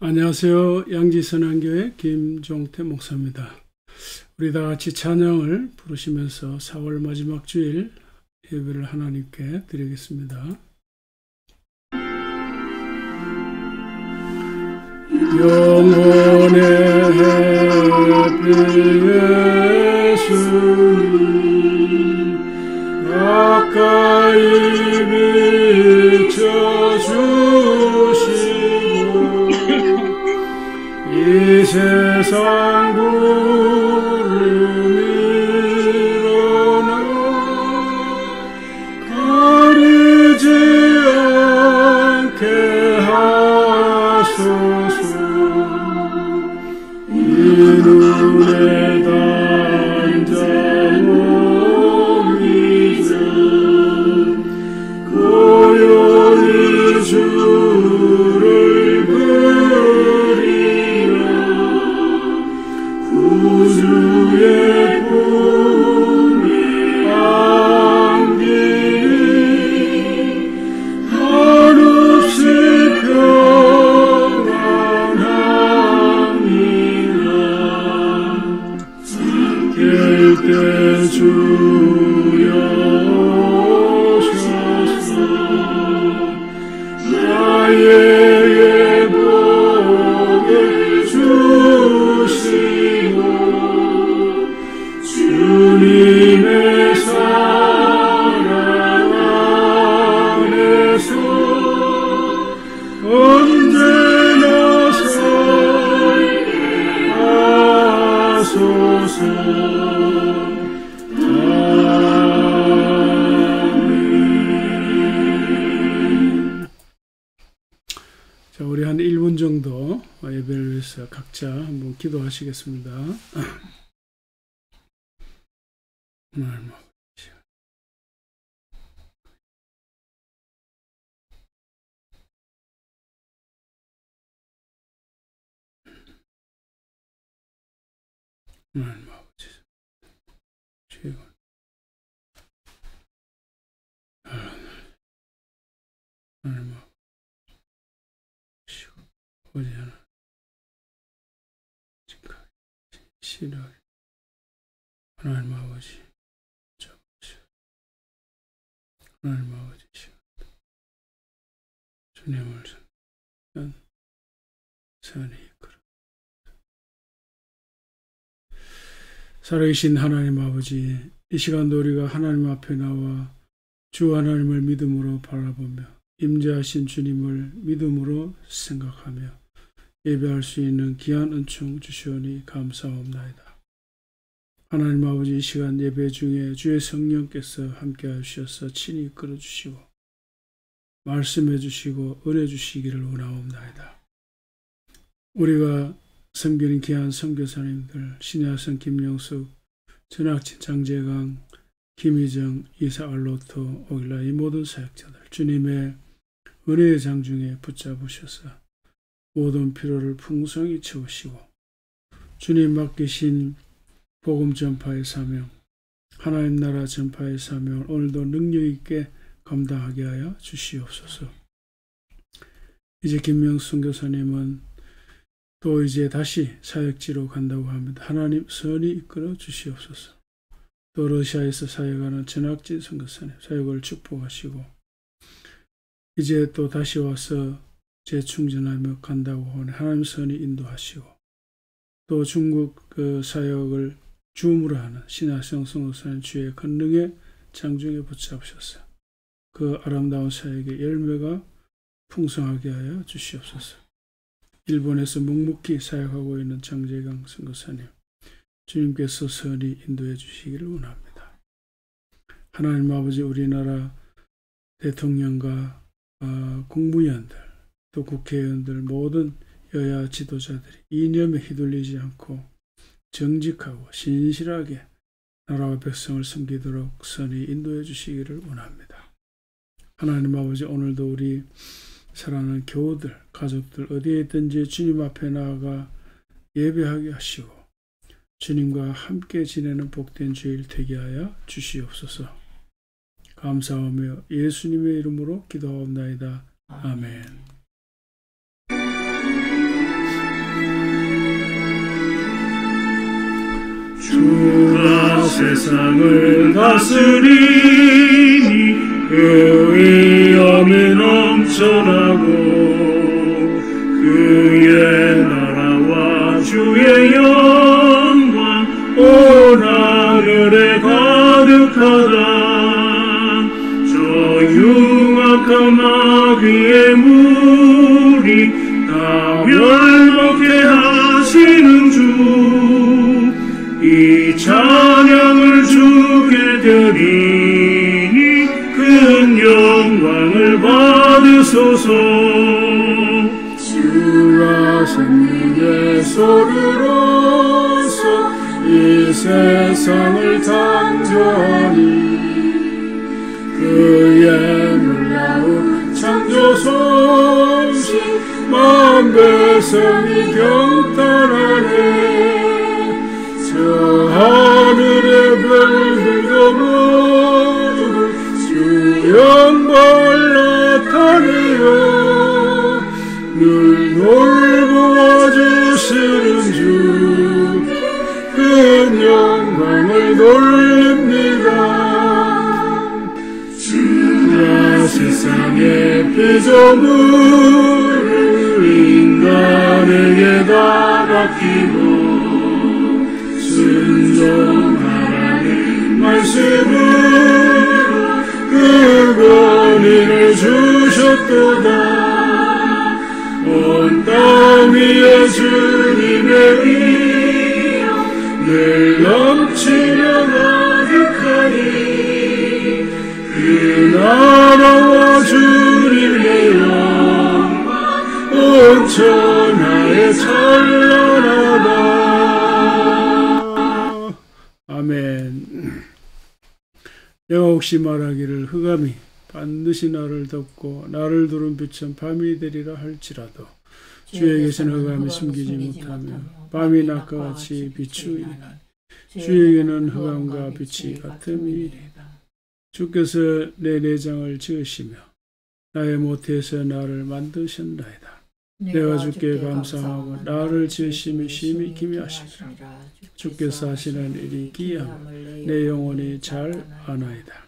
안녕하세요. 양지선한교회 김종태 목사입니다. 우리 다 같이 찬양을 부르시면서 4월 마지막 주일 예배를 하나님께 드리겠습니다. 영혼의 햇빛 예수님 가까이 비춰주시고 이 세상 구름이로나 가리지 않게 하소서. 이 눈에 단자 모이자 고요히 주를 구주의 품에 안기니 한없이 평안합니다. 깰 때 주여 오셔서 나에게 복을 주시고 주님의 사랑 안에서 언제나 살게 하소서. 아멘. 자, 우리 한 1분 정도 예배를 위해서 각자 한번 기도하시겠습니다. 하나님 아버지, 하나님 아버지, 주여, 하나님 아버지, 아버지 하나님, 신실하게 하나님 아버지, 하나님 아버지, 주님을 선히 이끌어 살아계신 하나님 아버지, 이 시간도 우리가 하나님 앞에 나와 주 하나님을 믿음으로 바라보며 임재하신 주님을 믿음으로 생각하며 예배할 수 있는 귀한 은총 주시오니 감사옵나이다. 하나님 아버지, 이 시간 예배 중에 주의 성령께서 함께하여 주셔서 친히 이끌어 주시고 말씀해 주시고 은혜 주시기를 원하옵나이다. 우리가 섬기는 귀한 선교사님들 신야선, 김영숙, 전학진, 장재강, 김희정, 이사 알로토, 오길라 이 모든 사역자들 주님의 은혜의 장중에 붙잡으셔서 모든 필요를 풍성히 채우시고 주님 맡기신 복음 전파의 사명, 하나님 나라 전파의 사명을 오늘도 능력 있게 감당하게 하여 주시옵소서. 이제 김명수 선교사님은 또 이제 다시 사역지로 간다고 합니다. 하나님 선히 이끌어 주시옵소서. 또 러시아에서 사역하는 전학진 선교사님 사역을 축복하시고 이제 또 다시 와서 재충전하며 간다고 하니 하나님 선이 인도하시고 또 중국 그 사역을 주음으로 하는 신하성 성도사님 주의 권능에 장중에 붙잡으셔서 그 아름다운 사역의 열매가 풍성하게 하여 주시옵소서. 일본에서 묵묵히 사역하고 있는 장재강 선교사님, 주님께서 선히 인도해 주시기를 원합니다. 하나님 아버지, 우리나라 대통령과 국무위원들, 또 국회의원들, 모든 여야 지도자들이 이념에 휘둘리지 않고 정직하고 신실하게 나라와 백성을 섬기도록 선히 인도해 주시기를 원합니다. 하나님 아버지, 오늘도 우리 사랑하는 교우들, 가족들 어디에 있든지 주님 앞에 나아가 예배하게 하시고 주님과 함께 지내는 복된 주일 되게 하여 주시옵소서. 감사하며 예수님의 이름으로 기도하옵나이다. 아멘. 주가 세상을 다스리니 그 위엄이 넘쳐나고 그의 나라와 주의 영광 온 하늘에 가득하다. 저 흉악한 마귀의 무리 다 멸망케 하시는 주, 이 찬양을 주께 드리니 큰 영광을 받으소서. 주가 생명의 소리로서 이 세상을 창조하니 그의 놀라운 창조 솜씨 만 백성이 경탄하네. 저 하늘의 별들도 모두 주 영광을 나타내요. 늘 돌보아 주시는 주, 큰 영광을 돌립니다. 주가 세상의 피조물을 인간에게다 맡기고 순종하라는 말씀으로 그 권위를 주셨도다. 온 땅 위에 주님의 위엄 늘 넘치며 가득하니 그 나라와 주님의 영광 온 천하에 찬란하다. 아멘. 내가 혹시 말하기를 흑암이 반드시 나를 덮고 나를 두른 빛은 밤이 되리라 할지라도 주에게서는 흑암이 숨기지 못하며 밤이 낮과 같이 비추이니 주에게는 흑암과 빛이 같음이니이다. 주께서 내 내장을 지으시며 나의 모태에서 나를 만드셨나이다. 내가 주께 감사하고 나를 지으심이 심히 기묘하시니라. 주께서 하시는 일이 기이함을 내 영혼이 잘 아나이다.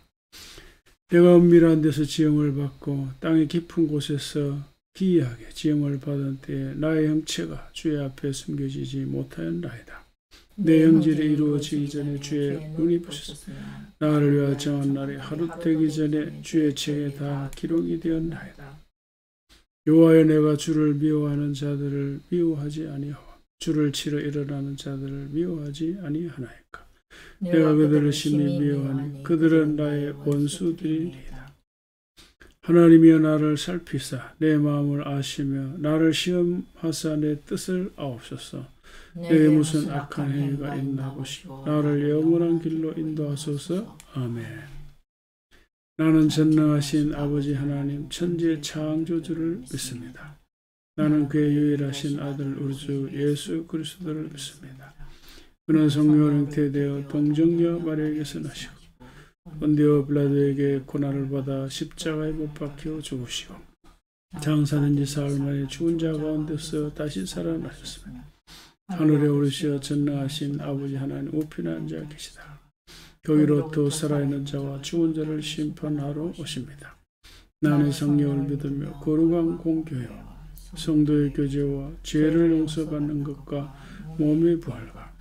내가 은밀한 데서 지음을 받고 땅의 깊은 곳에서 기이하게 지음을 받은 때에 나의 형체가 주의 앞에 숨겨지지 못하였나이다. 내 형질이 이루어지기 전에 주의 눈이 보셨으며 나를 위하여 정한 날이 하루 되기 전에 주의 책에 다 기록이 되었나이다. 여호와여, 내가 주를 미워하는 자들을 미워하지 아니하고 주를 치러 일어나는 자들을 미워하지 아니하나이까. 내가 그들을 심히 미워하니 그들은 나의 원수들이니이다. 하나님이여, 나를 살피사 내 마음을 아시며 나를 시험하사 내 뜻을 아옵소서. 내게 무슨 악한 행위가 있나 보시고 나를 영원한 길로 인도하소서. 아멘. 나는 전능하신 아버지 하나님 천지의 창조주를 믿습니다. 나는 그의 유일하신 아들 우리 주 예수 그리스도를 믿습니다. 그는 성령으로 잉태되어 동정녀 마리아에게서 나시고 본디오 빌라도에게 고난을 받아 십자가에 못 박혀 죽으시고 장사된 지 사흘 만에 죽은 자 가운데서 다시 살아나셨습니다. 하늘에 오르시어 전능하신 아버지 하나님 우편에 앉아 계시다. 거기로부터 살아있는 자와 죽은 자를 심판하러 오십니다. 나는 성령을 믿으며 거룩한 공교회와 성도의 교제와 죄를 용서받는 것과 몸의 부활과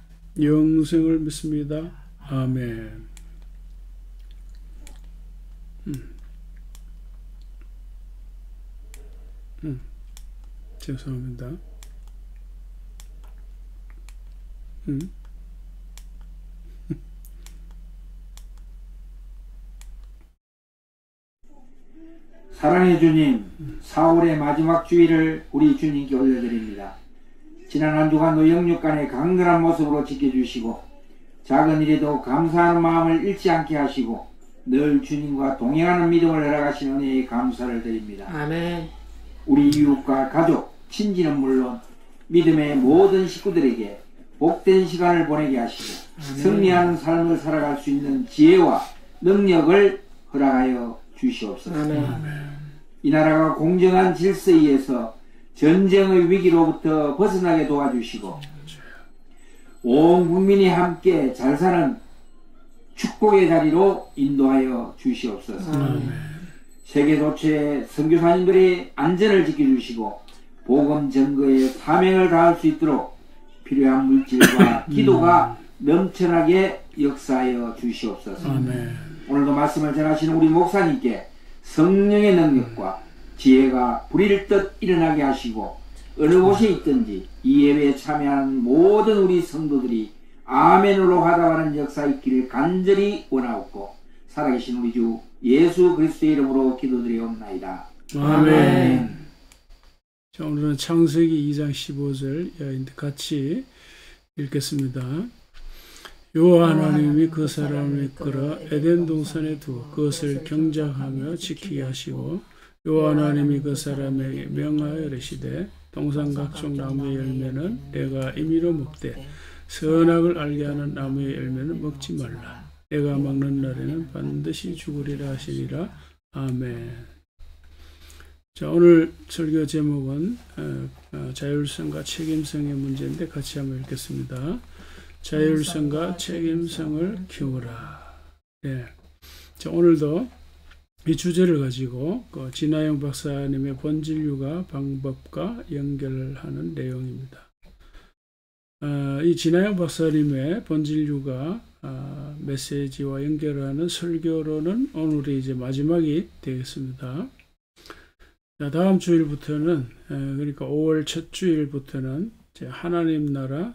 영생을 믿습니다. 아멘. 죄송합니다. 사랑의 주님, 4월의 마지막 주일을 우리 주님께 올려드립니다. 지난 한 주간 노영육간의 강건한 모습으로 지켜주시고 작은 일에도 감사하는 마음을 잃지 않게 하시고 늘 주님과 동행하는 믿음을 허락하신 은혜에 감사를 드립니다. 아멘. 우리 이웃과 가족, 친지는 물론 믿음의 모든 식구들에게 복된 시간을 보내게 하시고 승리하는 삶을 살아갈 수 있는 지혜와 능력을 허락하여 주시옵소서. 아멘. 이 나라가 공정한 질서에 의해서 전쟁의 위기로부터 벗어나게 도와주시고 온 국민이 함께 잘 사는 축복의 자리로 인도하여 주시옵소서. 세계 도처의 선교사님들의 안전을 지켜주시고 복음 전거에 사명을 다할 수 있도록 필요한 물질과 기도가 넘쳐나게 역사하여 주시옵소서. 오늘도 말씀을 전하시는 우리 목사님께 성령의 능력과 지혜가 불일 듯 일어나게 하시고 어느 곳에 있든지 이 예배에 참여하는 모든 우리 성도들이 아멘으로 화답하는 역사 있기를 간절히 원하옵고 살아계신 우리 주 예수 그리스도의 이름으로 기도드리옵나이다. 아멘. 자, 오늘은 창세기 2장 15절 같이 읽겠습니다. 여호와 하나님이 그 사람을 이끌어 에덴 동산에 두어 그것을 경작하며 지키게 하시고 여호와 하나님이 그 사람에게 명하여 이르시되 동산 각종 나무의 열매는 내가 임의로 먹되 선악을 알게 하는 나무의 열매는 먹지 말라. 내가 먹는 날에는 반드시 죽으리라 하시니라. 아멘. 자, 오늘 설교 제목은 자율성과 책임성의 문제인데 같이 한번 읽겠습니다. 자율성과 책임성을 키우라. 네. 자, 오늘도 이 주제를 가지고 진아영 박사님의 본진류가 방법과 연결하는 내용입니다. 이 진아영 박사님의 본진류가 메시지와 연결하는 설교로는 오늘이 이제 마지막이 되겠습니다. 자, 다음 주일부터는 그러니까 5월 첫 주일부터는 하나님 나라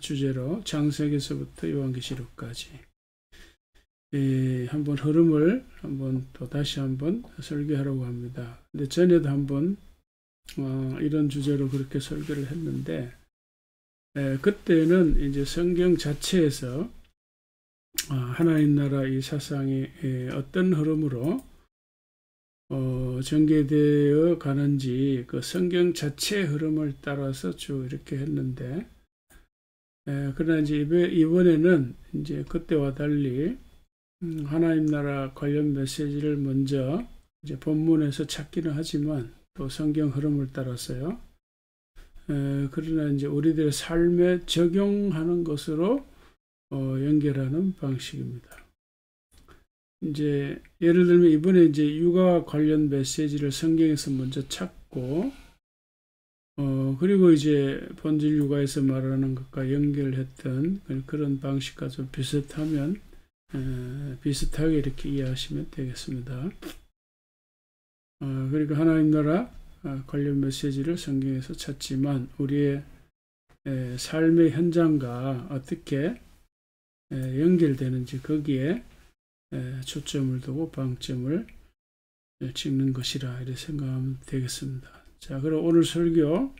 주제로 창세기서부터 요한계시록까지 한번 흐름을 한번 또 다시 한번 설교하려고 합니다. 근데 전에도 한번 이런 주제로 그렇게 설교를 했는데 그때는 이제 성경 자체에서 하나님 나라 이 사상이 어떤 흐름으로 전개되어 가는지 그 성경 자체의 흐름을 따라서 쭉 이렇게 했는데 그러나 이제 이번에는 이제 그때와 달리 하나님 나라 관련 메시지를 먼저 이제 본문에서 찾기는 하지만 또 성경 흐름을 따라서요. 그러나 이제 우리들의 삶에 적용하는 것으로 연결하는 방식입니다. 이제 예를 들면 이번에 이제 육아 관련 메시지를 성경에서 먼저 찾고 그리고 이제 본질 육아에서 말하는 것과 연결했던 그런 방식과 좀 비슷하면 비슷하게 이렇게 이해하시면 되겠습니다. 그러니까 하나님 나라 관련 메시지를 성경에서 찾지만 우리의 삶의 현장과 어떻게 연결되는지 거기에 초점을 두고 방점을 찍는 것이라 이렇게 생각하면 되겠습니다. 자, 그럼 오늘 설교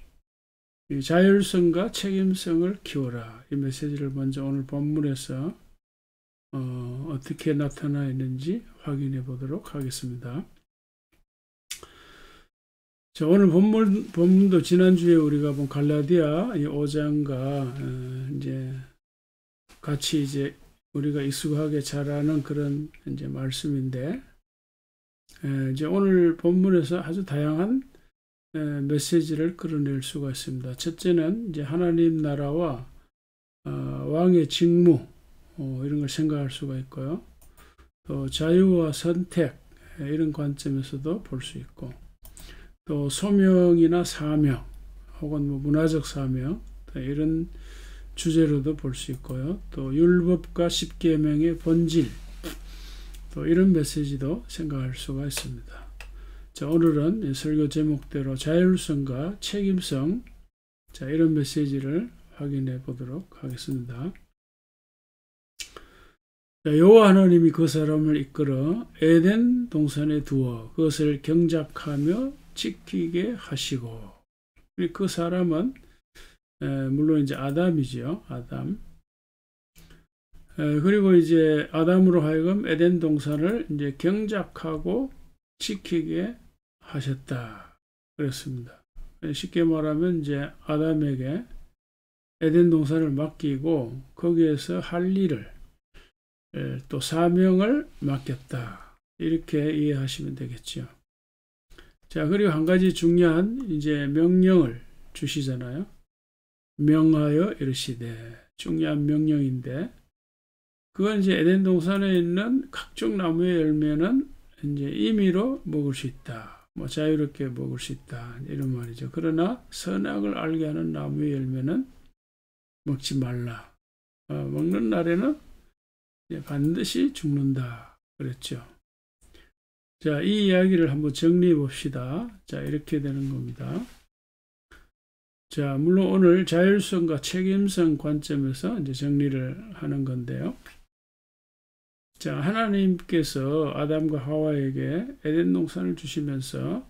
자율성과 책임성을 키워라 이 메시지를 먼저 오늘 본문에서 어떻게 나타나 있는지 확인해 보도록 하겠습니다. 자, 오늘 본문도 지난주에 우리가 본 갈라디아 5장과 이제 같이 이제 우리가 익숙하게 잘 아는 그런 이제 말씀인데, 이제 오늘 본문에서 아주 다양한 메시지를 끌어낼 수가 있습니다. 첫째는 이제 하나님 나라와 왕의 직무, 이런 걸 생각할 수가 있고요. 또 자유와 선택, 이런 관점에서도 볼 수 있고, 또 소명이나 사명, 혹은 뭐 문화적 사명, 이런 주제로도 볼 수 있고요. 또 율법과 십계명의 본질, 또 이런 메시지도 생각할 수가 있습니다. 자, 오늘은 설교 제목대로 자율성과 책임성, 자, 이런 메시지를 확인해 보도록 하겠습니다. 자, 여호와 하나님이 그 사람을 이끌어 에덴 동산에 두어 그것을 경작하며 지키게 하시고, 그 사람은 물론 이제 아담이죠. 아담. 그리고 이제 아담으로 하여금 에덴 동산을 이제 경작하고 지키게 하셨다. 그랬습니다. 쉽게 말하면 이제 아담에게 에덴 동산을 맡기고 거기에서 할 일을 또 사명을 맡겼다. 이렇게 이해하시면 되겠죠. 자, 그리고 한 가지 중요한 이제 명령을 주시잖아요. 명하여 이르시되, 중요한 명령인데, 그건 이제 에덴 동산에 있는 각종 나무의 열매는 이제 임의로 먹을 수 있다. 뭐 자유롭게 먹을 수 있다. 이런 말이죠. 그러나 선악을 알게 하는 나무의 열매는 먹지 말라. 먹는 날에는 반드시 죽는다. 그랬죠. 자, 이 이야기를 한번 정리해 봅시다. 자, 이렇게 되는 겁니다. 자, 물론 오늘 자율성과 책임성 관점에서 이제 정리를 하는 건데요. 자, 하나님께서 아담과 하와에게 에덴 동산을 주시면서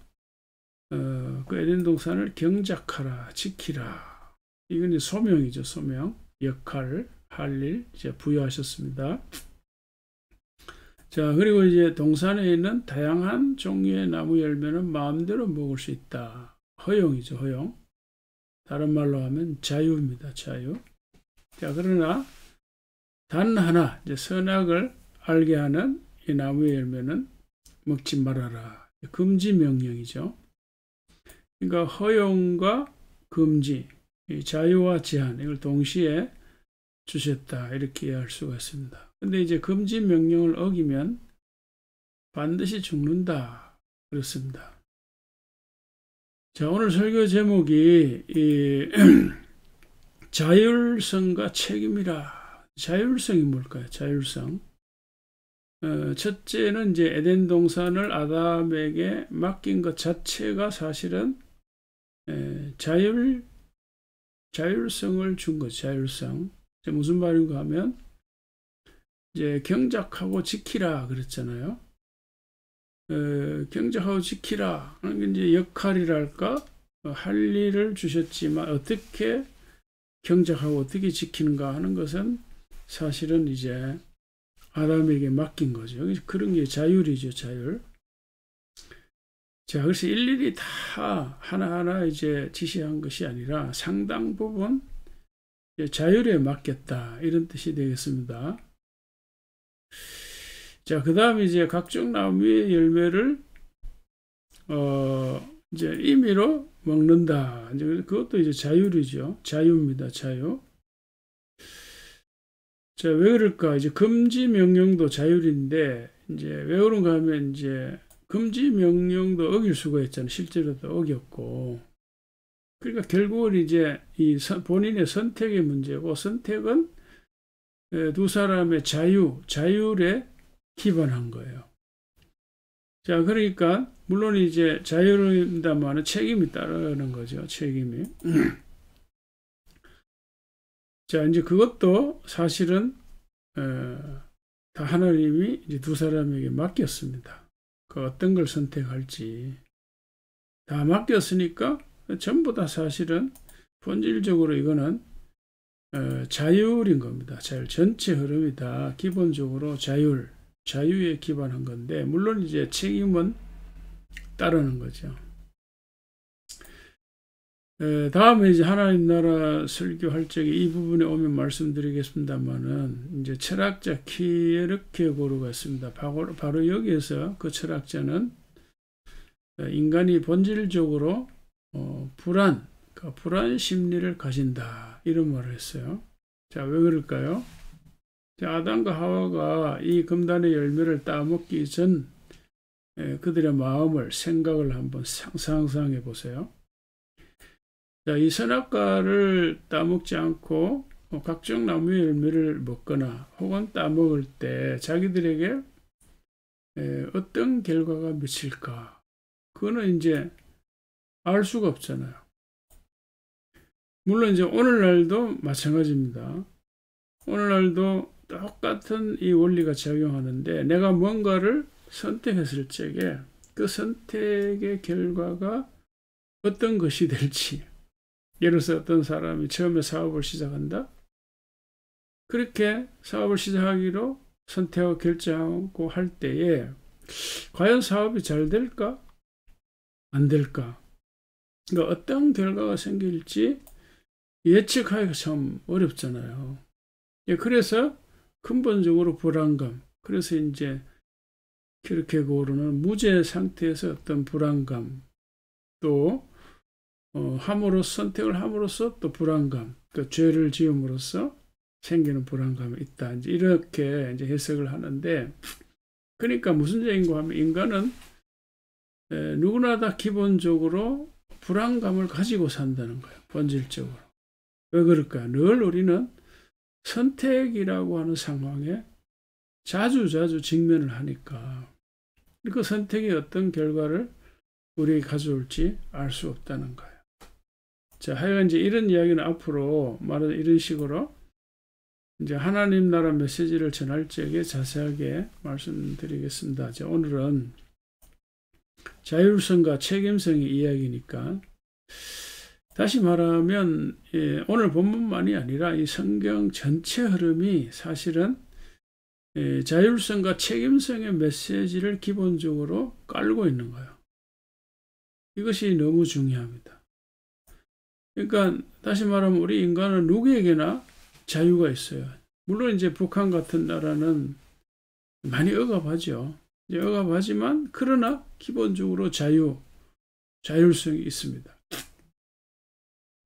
그 에덴 동산을 경작하라, 지키라. 이건 이제 소명이죠, 소명. 역할, 할 일 이제 부여하셨습니다. 자, 그리고 이제 동산에 있는 다양한 종류의 나무 열매는 마음대로 먹을 수 있다. 허용이죠, 허용. 다른 말로 하면 자유입니다, 자유. 자, 그러나 단 하나, 이제 선악을 알게 하는 이 나무의 열매는 먹지 말아라. 금지 명령이죠. 그러니까 허용과 금지, 자유와 제한, 이걸 동시에 주셨다. 이렇게 이해할 수가 있습니다. 근데 이제 금지 명령을 어기면 반드시 죽는다. 그렇습니다. 자, 오늘 설교 제목이 자율성과 책임이라. 자율성이 뭘까요? 자율성. 첫째는 이제 에덴 동산을 아담에게 맡긴 것 자체가 사실은 자율성을 준 거죠. 자율성. 무슨 말인가 하면 이제 경작하고 지키라 그랬잖아요. 경작하고 지키라 하는 게 이제 역할이랄까, 할 일을 주셨지만 어떻게 경작하고 어떻게 지키는가 하는 것은 사실은 이제 아담에게 맡긴 거죠. 그런 게 자율이죠, 자율. 자, 그래서 일일이 다 하나하나 이제 지시한 것이 아니라 상당 부분 자율에 맡겼다. 이런 뜻이 되겠습니다. 자, 그 다음에 이제 각종 나무의 열매를, 이제 임의로 먹는다. 이제 그것도 이제 자율이죠. 자유입니다, 자유. 자, 왜 그럴까? 이제 금지 명령도 자율인데, 이제 왜 그런가 하면 이제 금지 명령도 어길 수가 있잖아요. 실제로도 어겼고. 그러니까 결국은 이제 이 본인의 선택의 문제고, 선택은 두 사람의 자율에 기반한 거예요. 자, 그러니까 물론 이제 자율입니다만 책임이 따르는 거죠. 책임이. 자, 이제 그것도 사실은 다 하나님이 이제 두 사람에게 맡겼습니다. 그 어떤 걸 선택할지 다 맡겼으니까 전부 다 사실은 본질적으로 이거는 자율인 겁니다. 자율 전체 흐름이 다 기본적으로 자유에 기반한 건데, 물론 이제 책임은 따르는 거죠. 다음에 이제 하나님 나라 설교할 적에 이 부분에 오면 말씀드리겠습니다만은, 이제 철학자 키에르케고르가 있습니다. 바로 여기에서 그 철학자는 인간이 본질적으로 불안 심리를 가진다. 이런 말을 했어요. 자, 왜 그럴까요? 자, 아담과 하와가 이 금단의 열매를 따먹기 전 그들의 마음을, 생각을 한번 상상해 보세요. 자, 이 선악과를 따먹지 않고 각종 나무의 열매를 먹거나 혹은 따먹을 때 자기들에게 어떤 결과가 미칠까? 그거는 이제 알 수가 없잖아요. 물론 이제 오늘날도 마찬가지입니다. 오늘날도 똑같은 이 원리가 작용하는데 내가 뭔가를 선택했을 적에 그 선택의 결과가 어떤 것이 될지, 예를 들어서 어떤 사람이 처음에 사업을 시작한다. 그렇게 사업을 시작하기로 선택하고 결정하고 할 때에 과연 사업이 잘 될까? 안 될까? 그러니까 어떤 결과가 생길지 예측하기가 참 어렵잖아요. 그래서 근본적으로 불안감, 그래서 이제 키르케고르는 무죄 상태에서 어떤 불안감, 또 선택을 함으로써 또 불안감, 또 죄를 지음으로써 생기는 불안감이 있다. 이제 이렇게 이제 해석을 하는데, 그러니까 무슨 얘기인가 하면 인간은 누구나 다 기본적으로 불안감을 가지고 산다는 거예요. 본질적으로. 왜 그럴까요? 늘 우리는 선택이라고 하는 상황에 자주 직면을 하니까 그 선택이 어떤 결과를 우리에게 가져올지 알 수 없다는 거예요. 자, 하여간 이제 이런 이야기는 앞으로 말하는 이런 식으로 이제 하나님 나라 메시지를 전할 적에 자세하게 말씀드리겠습니다. 자, 오늘은 자율성과 책임성의 이야기니까 다시 말하면 오늘 본문만이 아니라 이 성경 전체 흐름이 사실은 자율성과 책임성의 메시지를 기본적으로 깔고 있는 거예요. 이것이 너무 중요합니다. 그러니까 다시 말하면 우리 인간은 누구에게나 자유가 있어요. 물론 이제 북한 같은 나라는 많이 억압하죠. 억압하지만 그러나 기본적으로 자율성이 있습니다.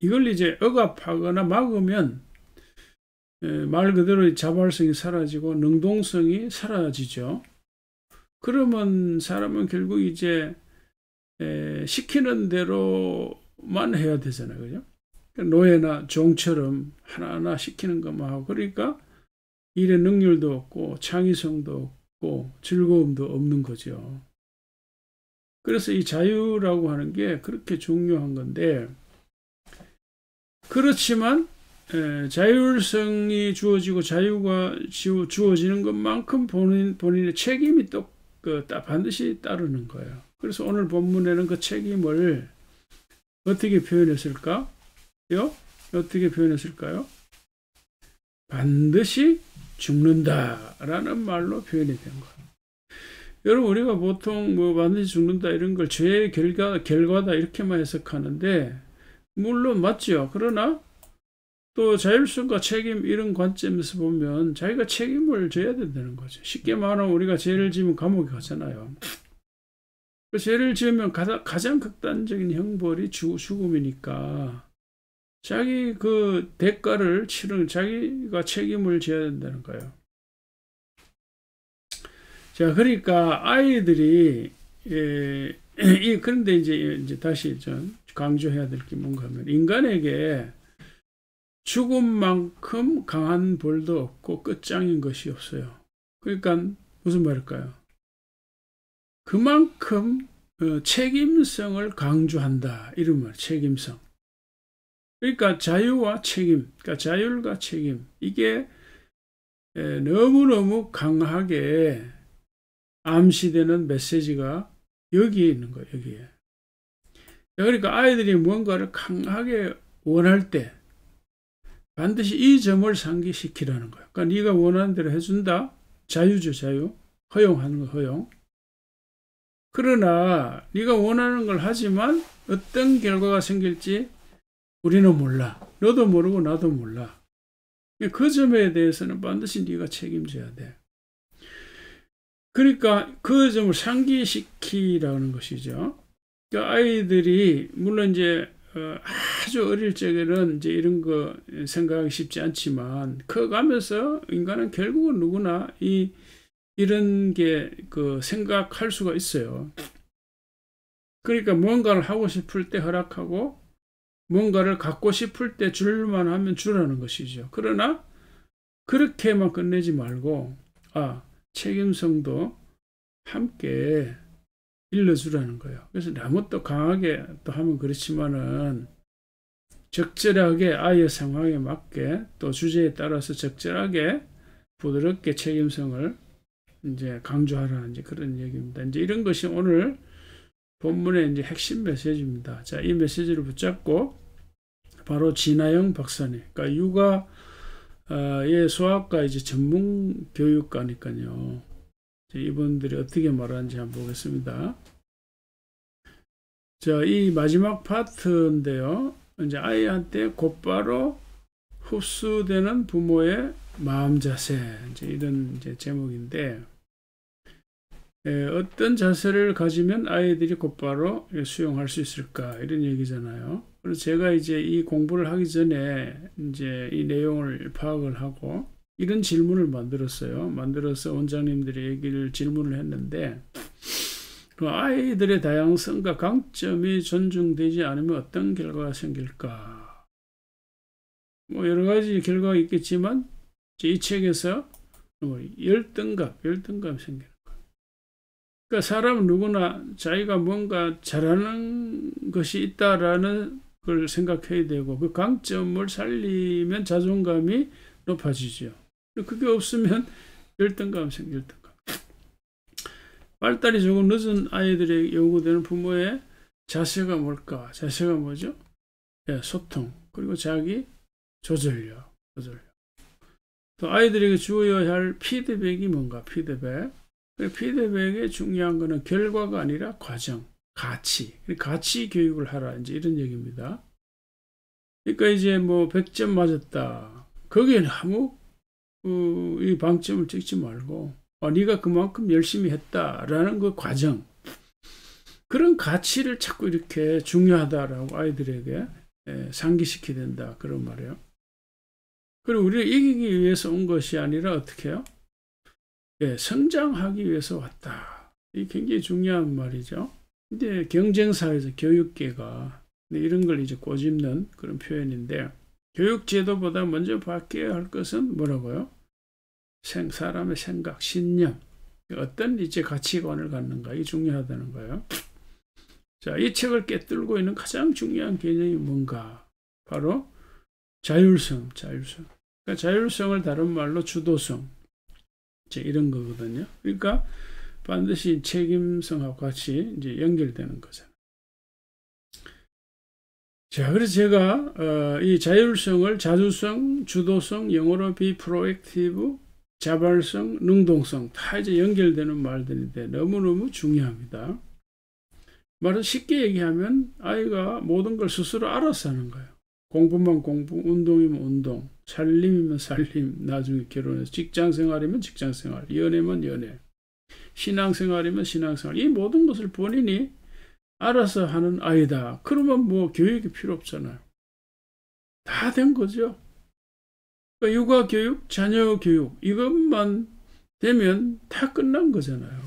이걸 이제 억압하거나 막으면 말 그대로 자발성이 사라지고 능동성이 사라지죠. 그러면 사람은 결국 이제 시키는 대로만 해야 되잖아요. 그죠? 노예나 종처럼 하나하나 시키는 것만 하고, 그러니까 일의 능률도 없고 창의성도 없고 즐거움도 없는 거죠. 그래서 이 자유라고 하는 게 그렇게 중요한 건데, 그렇지만 자율성이 주어지고 자유가 주어지는 것만큼 본인의 책임이 또 반드시 따르는 거예요. 그래서 오늘 본문에는 그 책임을 어떻게 표현했을까요? 어떻게 표현했을까요? 반드시 죽는다라는 말로 표현이 된 거예요. 여러분, 우리가 보통 반드시 죽는다 이런 걸 죄의 결과다 이렇게만 해석하는데, 물론 맞죠. 그러나 또 자율성과 책임 이런 관점에서 보면 자기가 책임을 져야 된다는 거죠. 쉽게 말하면 우리가 죄를 지으면 감옥에 가잖아요. 그 죄를 지으면 가장 극단적인 형벌이 죽음이니까 자기 그 대가를 치르는, 자기가 책임을 져야 된다는 거예요. 자, 그러니까 아이들이 그런데 이제 다시 좀 강조해야 될 게 뭔가 하면, 인간에게 죽음만큼 강한 벌도 없고 끝장인 것이 없어요. 그러니까 무슨 말일까요? 그만큼 책임성을 강조한다, 이런 말, 책임성. 그러니까 자유와 책임, 그러니까 자율과 책임, 이게 너무너무 강하게 암시되는 메시지가 여기에 있는 거예요. 여기에. 그러니까 아이들이 무언가를 강하게 원할 때 반드시 이 점을 상기시키라는 거예요. 그러니까 네가 원하는 대로 해준다. 자유죠, 자유. 허용하는 거, 허용. 그러나 네가 원하는 걸 하지만 어떤 결과가 생길지 우리는 몰라. 너도 모르고 나도 몰라. 그 점에 대해서는 반드시 네가 책임져야 돼. 그러니까 그 점을 상기시키라는 것이죠. 그러니까 아이들이 물론 이제 아주 어릴 적에는 이제 이런 거 생각하기 쉽지 않지만 커가면서 인간은 결국은 누구나 이 이런 게 생각할 수가 있어요. 그러니까 뭔가를 하고 싶을 때 허락하고 뭔가를 갖고 싶을 때 줄만 하면 주라는 것이죠. 그러나 그렇게만 끝내지 말고 책임성도 함께 일러주라는 거예요. 그래서 너무 또 강하게 또 하면 그렇지만은 적절하게 아이의 상황에 맞게 또 주제에 따라서 적절하게 부드럽게 책임성을 이제 강조하라는 이제 그런 얘기입니다. 이제 이런 것이 오늘 본문의 이제 핵심 메시지입니다. 자, 이 메시지를 붙잡고 바로 진아영 박사님, 그러니까 육아의 소아과 이제 전문 교육가니까요. 이분들이 어떻게 말하는지 한번 보겠습니다. 자, 이 마지막 파트인데요. 이제 아이한테 곧바로 흡수되는 부모의 마음 자세, 이제 이런 이제 제목인데, 어떤 자세를 가지면 아이들이 곧바로 수용할 수 있을까, 이런 얘기잖아요. 그래서 제가 이제 이 공부를 하기 전에 이제 이 내용을 파악을 하고 이런 질문을 만들어서 원장님들이 질문을 했는데, 그 아이들의 다양성과 강점이 존중되지 않으면 어떤 결과가 생길까? 뭐 여러 가지 결과가 있겠지만 이 책에서 열등감 생기는 거예요. 그러니까 사람은 누구나 자기가 뭔가 잘하는 것이 있다라는 걸 생각해야 되고 그 강점을 살리면 자존감이 높아지죠. 그게 없으면 열등감. 발달이 조금 늦은 아이들에게 요구되는 부모의 자세가 뭘까? 자세가 뭐죠? 소통, 그리고 자기 조절력. 또 아이들에게 주어야 할 피드백이 뭔가? 피드백의 중요한 거는 결과가 아니라 과정, 가치 교육을 하라. 이제 이런 얘기입니다. 그러니까 이제 뭐 100점 맞았다. 거기에 아무 이 방점을 찍지 말고 네가 그만큼 열심히 했다라는 그 과정, 그런 가치를 자꾸 이렇게 중요하다라고 아이들에게 상기시켜야 된다, 그런 말이에요. 그리고 우리를 이기기 위해서 온 것이 아니라 어떻게 해요? 성장하기 위해서 왔다. 이게 굉장히 중요한 말이죠. 근데 경쟁사회에서 교육계가 이런 걸 이제 꼬집는 그런 표현인데, 교육제도보다 먼저 바뀌어야 할 것은 뭐라고요? 사람의 생각, 신념, 어떤 이제 가치관을 갖는가, 이게 중요하다는 거예요. 자, 이 책을 꿰뚫고 있는 가장 중요한 개념이 뭔가? 바로 자율성. 그러니까 자율성을 다른 말로 주도성, 이제 이런 거거든요. 그러니까 반드시 책임성하고 같이 이제 연결되는 거잖아요. 자, 그래서 제가 이 자율성을 자주성, 주도성, 영어로 be proactive, 자발성, 능동성 다 이제 연결되는 말들인데 너무너무 중요합니다. 말은 쉽게 얘기하면 아이가 모든 걸 스스로 알아서 하는 거예요. 공부면 공부, 운동이면 운동, 살림이면 살림, 나중에 결혼해서 직장생활이면 직장생활, 연애면 연애, 신앙생활이면 신앙생활, 이 모든 것을 본인이 알아서 하는 아이다. 그러면 뭐 교육이 필요 없잖아요. 다 된 거죠. 그러니까 육아 교육, 자녀 교육, 이것만 되면 다 끝난 거잖아요.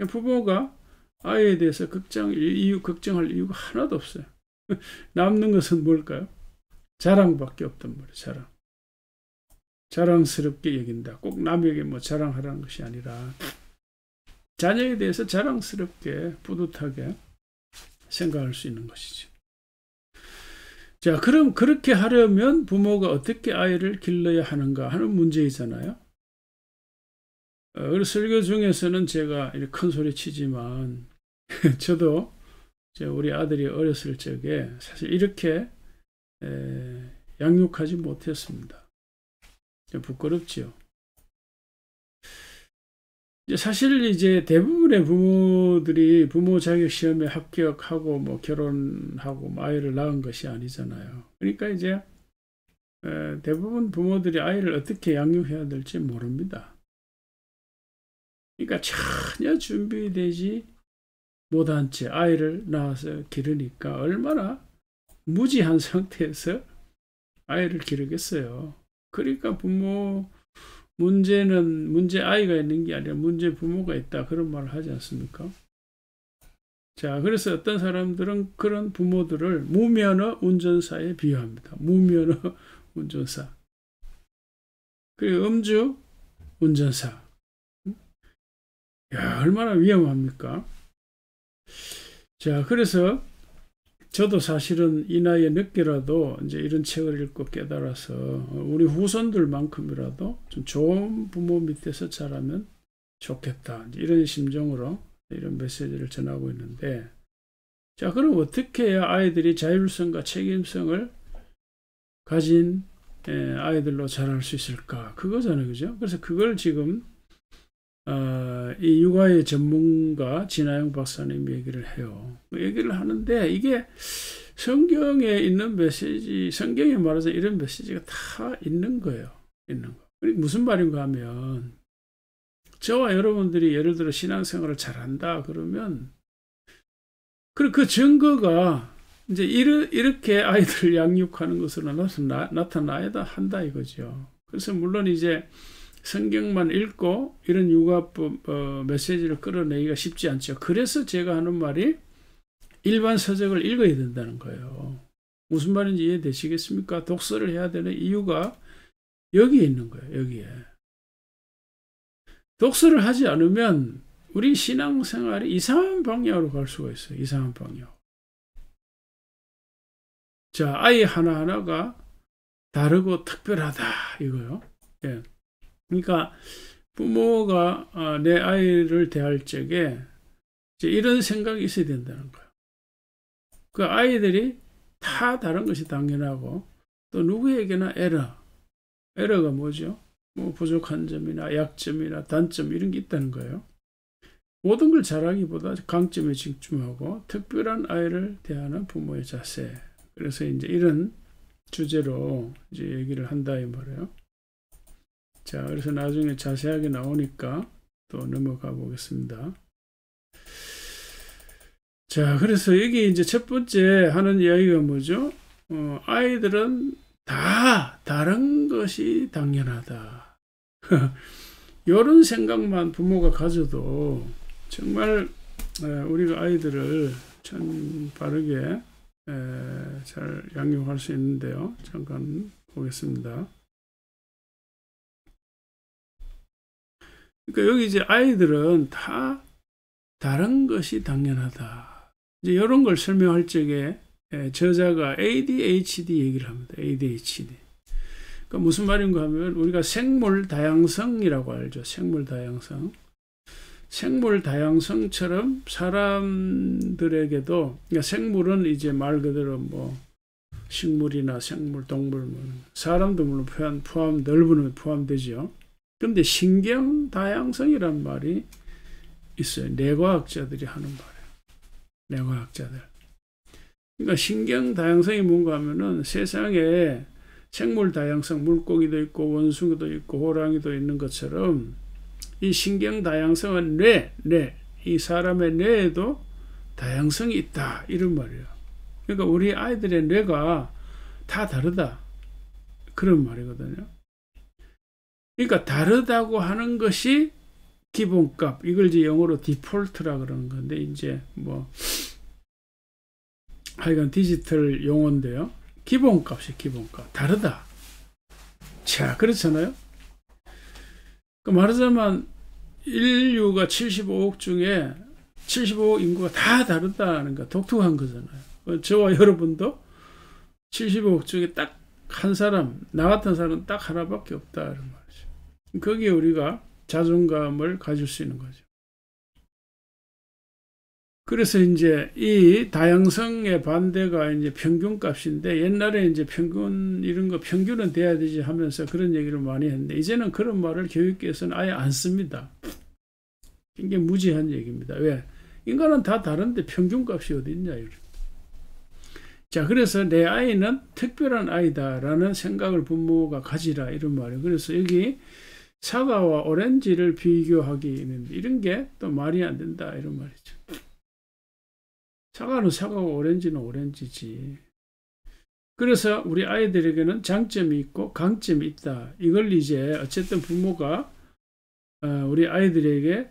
부모가 아이에 대해서 걱정할 이유가 하나도 없어요. 남는 것은 뭘까요? 자랑밖에 없단 말이에요. 자랑. 자랑스럽게 여긴다. 꼭 남에게 뭐 자랑하라는 것이 아니라 자녀에 대해서 자랑스럽게 뿌듯하게 생각할 수 있는 것이죠. 자, 그럼 그렇게 하려면 부모가 어떻게 아이를 길러야 하는가 하는 문제이잖아요. 그래서 설교 중에서는 제가 큰 소리 치지만 저도 우리 아들이 어렸을 적에 사실 이렇게 양육하지 못했습니다. 부끄럽지요. 사실 이제 대부분의 부모들이 부모 자격 시험에 합격하고 뭐 결혼하고 뭐 아이를 낳은 것이 아니잖아요. 그러니까 이제 대부분 부모들이 아이를 어떻게 양육해야 될지 모릅니다. 그러니까 전혀 준비되지 못한 채 아이를 낳아서 기르니까 얼마나 무지한 상태에서 아이를 기르겠어요. 그러니까 부모 문제는 문제 아이가 있는 게 아니라 문제 부모가 있다. 그런 말을 하지 않습니까? 자, 그래서 어떤 사람들은 그런 부모들을 무면허 운전사에 비유합니다. 무면허 운전사. 그리고 음주 운전사. 야, 얼마나 위험합니까? 자, 그래서 저도 사실은 이 나이에 늦게라도 이제 이런 책을 읽고 깨달아서 우리 후손들만큼이라도 좀 좋은 부모 밑에서 자라면 좋겠다. 이런 심정으로 이런 메시지를 전하고 있는데, 자, 그럼 어떻게 해야 아이들이 자율성과 책임성을 가진 아이들로 자랄 수 있을까? 그거잖아요. 그죠? 그래서 그걸 지금 이 육아의 전문가 진아영 박사님 얘기를 해요. 얘기를 하는데 이게 성경에 있는 메시지, 성경에 말하자 이런 메시지가 다 있는 거예요. 있는 거. 무슨 말인가 하면 저와 여러분들이 예를 들어 신앙생활을 잘한다 그러면 그 증거가 이제 이렇게 아이들을 양육하는 것으로 나타나야 한다 이거죠. 그래서 물론 이제 성경만 읽고 이런 육아법 메시지를 끌어내기가 쉽지 않죠. 그래서 제가 하는 말이 일반 서적을 읽어야 된다는 거예요. 무슨 말인지 이해되시겠습니까? 독서를 해야 되는 이유가 여기에 있는 거예요. 여기에. 독서를 하지 않으면 우리 신앙생활이 이상한 방향으로 갈 수가 있어요. 이상한 방향. 자, 아이 하나하나가 다르고 특별하다 이거요. 예. 그러니까 부모가 내 아이를 대할 적에 이제 이런 생각이 있어야 된다는 거예요. 그 아이들이 다 다른 것이 당연하고 또 누구에게나 에러가 뭐죠? 뭐 부족한 점이나 약점이나 단점 이런 게 있다는 거예요. 모든 걸 잘하기보다 강점에 집중하고 특별한 아이를 대하는 부모의 자세. 그래서 이제 이런 주제로 이제 얘기를 한다 이 말이에요. 자, 그래서 나중에 자세하게 나오니까 또 넘어가 보겠습니다. 자, 그래서 여기 이제 첫 번째 하는 이야기가 뭐죠? 아이들은 다 다른 것이 당연하다. 이런 생각만 부모가 가져도 정말 우리가 아이들을 참 바르게 잘 양육할 수 있는데요. 잠깐 보겠습니다. 그러니까 여기 이제 아이들은 다 다른 것이 당연하다. 이제 이런 걸 설명할 적에 저자가 ADHD 얘기를 합니다. ADHD. 그러니까 무슨 말인가 하면 우리가 생물 다양성이라고 알죠. 생물 다양성. 생물 다양성처럼 사람들에게도, 그러니까 생물은 이제 말 그대로 뭐 식물이나 생물, 동물, 사람도 물론 포함 넓은 포함되죠. 그런데 신경 다양성이란 말이 있어요. 뇌과학자들이 하는 말이에요. 뇌과학자들. 그러니까 신경 다양성이 뭔가 하면은 세상에 생물 다양성, 물고기도 있고 원숭이도 있고 호랑이도 있는 것처럼 이 신경 다양성은 이 사람의 뇌에도 다양성이 있다 이런 말이에요. 그러니까 우리 아이들의 뇌가 다 다르다 그런 말이거든요. 그러니까 다르다고 하는 것이 기본값, 이걸 이제 영어로 디폴트라 그러는 건데 이제 뭐 하여간 디지털 용어인데요. 기본값이 기본값, 다르다. 자, 그렇잖아요. 말하자면 인류가 75억 중에 75억 인구가 다 다르다는 거 독특한 거잖아요. 저와 여러분도 75억 중에 딱 한 사람, 나 같은 사람은 딱 하나밖에 없다 이런 말이죠. 거기에 우리가 자존감을 가질 수 있는 거죠. 그래서 이제 이 다양성의 반대가 이제 평균값인데 옛날에 이제 평균 이런 거 평균은 돼야 되지 하면서 그런 얘기를 많이 했는데 이제는 그런 말을 교육계에서는 아예 안 씁니다. 굉장히 무지한 얘기입니다. 왜? 인간은 다 다른데 평균값이 어디 있냐 이렇게. 자, 그래서 내 아이는 특별한 아이다라는 생각을 부모가 가지라 이런 말이에요. 그래서 여기 사과와 오렌지를 비교하기는 이런 게 또 말이 안 된다 이런 말이죠. 사과는 사과고 오렌지는 오렌지지. 그래서 우리 아이들에게는 장점이 있고 강점이 있다. 이걸 이제 어쨌든 부모가 우리 아이들에게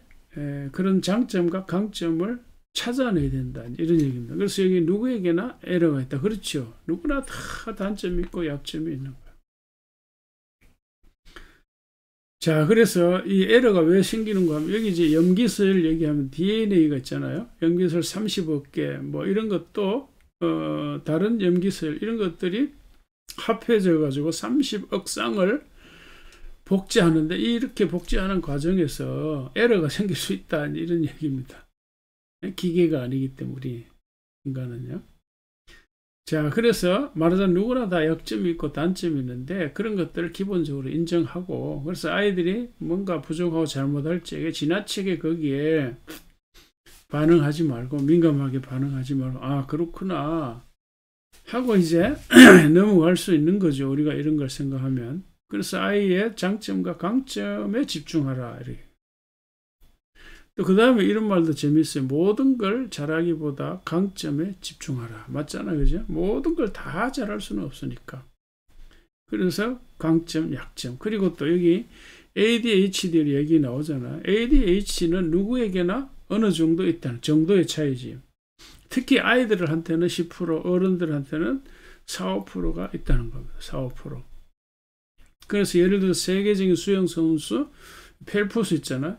그런 장점과 강점을 찾아내야 된다. 이런 얘기입니다. 그래서 여기 누구에게나 에러가 있다. 그렇죠. 누구나 다 단점이 있고 약점이 있는 거예요. 자, 그래서 이 에러가 왜 생기는가 하면 여기 이제 염기술 얘기하면 DNA가 있잖아요. 염기술 30억 개 뭐 이런 것도 다른 염기술 이런 것들이 합해져 가지고 30억 쌍을 복제하는데 이렇게 복제하는 과정에서 에러가 생길 수 있다. 이런 얘기입니다. 기계가 아니기 때문에 우리 인간은요. 자, 그래서 말하자면 누구나 다 약점이 있고 단점이 있는데 그런 것들을 기본적으로 인정하고, 그래서 아이들이 뭔가 부족하고 잘못할 적에 지나치게 거기에 반응하지 말고, 민감하게 반응하지 말고, 아 그렇구나 하고 이제 넘어갈 수 있는 거죠. 우리가 이런 걸 생각하면. 그래서 아이의 장점과 강점에 집중하라. 이렇게. 또 그 다음에 이런 말도 재밌어요. 모든 걸 잘하기보다 강점에 집중하라. 맞잖아요. 그죠? 모든 걸 다 잘할 수는 없으니까. 그래서 강점, 약점. 그리고 또 여기 ADHD 얘기 나오잖아요. ADHD는 누구에게나 어느 정도 있다는 정도의 차이지. 특히 아이들한테는 10%, 어른들한테는 4, 5%가 있다는 겁니다. 4, 5%. 그래서 예를 들어 세계적인 수영 선수 펠프스 있잖아요.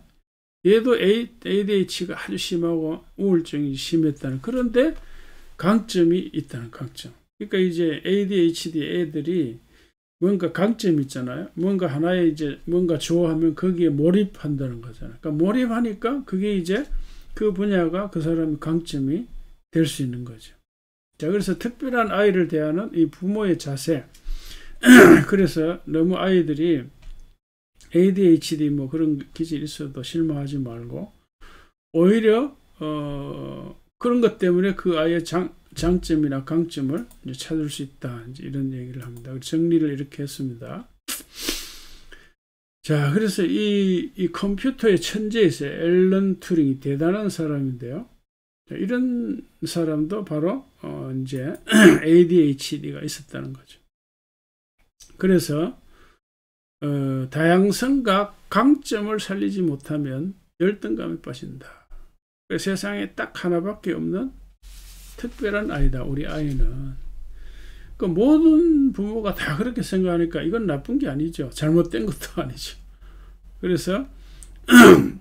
얘도 ADHD가 아주 심하고 우울증이 심했다는, 그런데 강점이 있다는 강점. 그러니까 이제 ADHD 애들이 뭔가 강점이 있잖아요. 뭔가 하나에 이제 뭔가 좋아하면 거기에 몰입한다는 거잖아요. 그러니까 몰입하니까 그게 이제 그 분야가 그 사람의 강점이 될 수 있는 거죠. 자, 그래서 특별한 아이를 대하는 이 부모의 자세. 그래서 너무 아이들이 ADHD 뭐 그런 기질이 있어도 실망하지 말고, 오히려 그런 것 때문에 그 아이의 장점이나 강점을 이제 찾을 수 있다. 이제 이런 얘기를 합니다. 정리를 이렇게 했습니다. 자, 그래서 이 컴퓨터의 천재이세요. 앨런 튜링이 대단한 사람인데요. 자, 이런 사람도 바로 이제 ADHD가 있었다는 거죠. 그래서 다양성과 강점을 살리지 못하면 열등감에 빠진다. 세상에 딱 하나밖에 없는 특별한 아이다. 우리 아이는. 그 모든 부모가 다 그렇게 생각하니까 이건 나쁜 게 아니죠. 잘못된 것도 아니죠. 그래서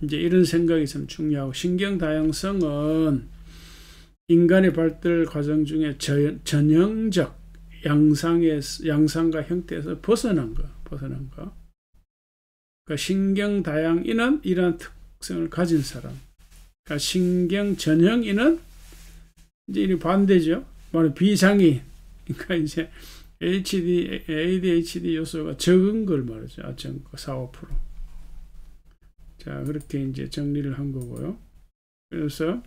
이제 이런 생각이 참 중요하고, 신경 다양성은 인간의 발달 과정 중에 전형적 양상과 형태에서 벗어난 거. 그러니까 신경 다양인은 이러한 특성을 가진 사람. 그러니까 신경 전형인은 이제 이 반대죠. 바로 비장애인. 그러니까 이제 ADHD 요소가 적은 걸 말하죠. 4, 5%. 자, 그렇게 이제 정리를 한 거고요. 그래서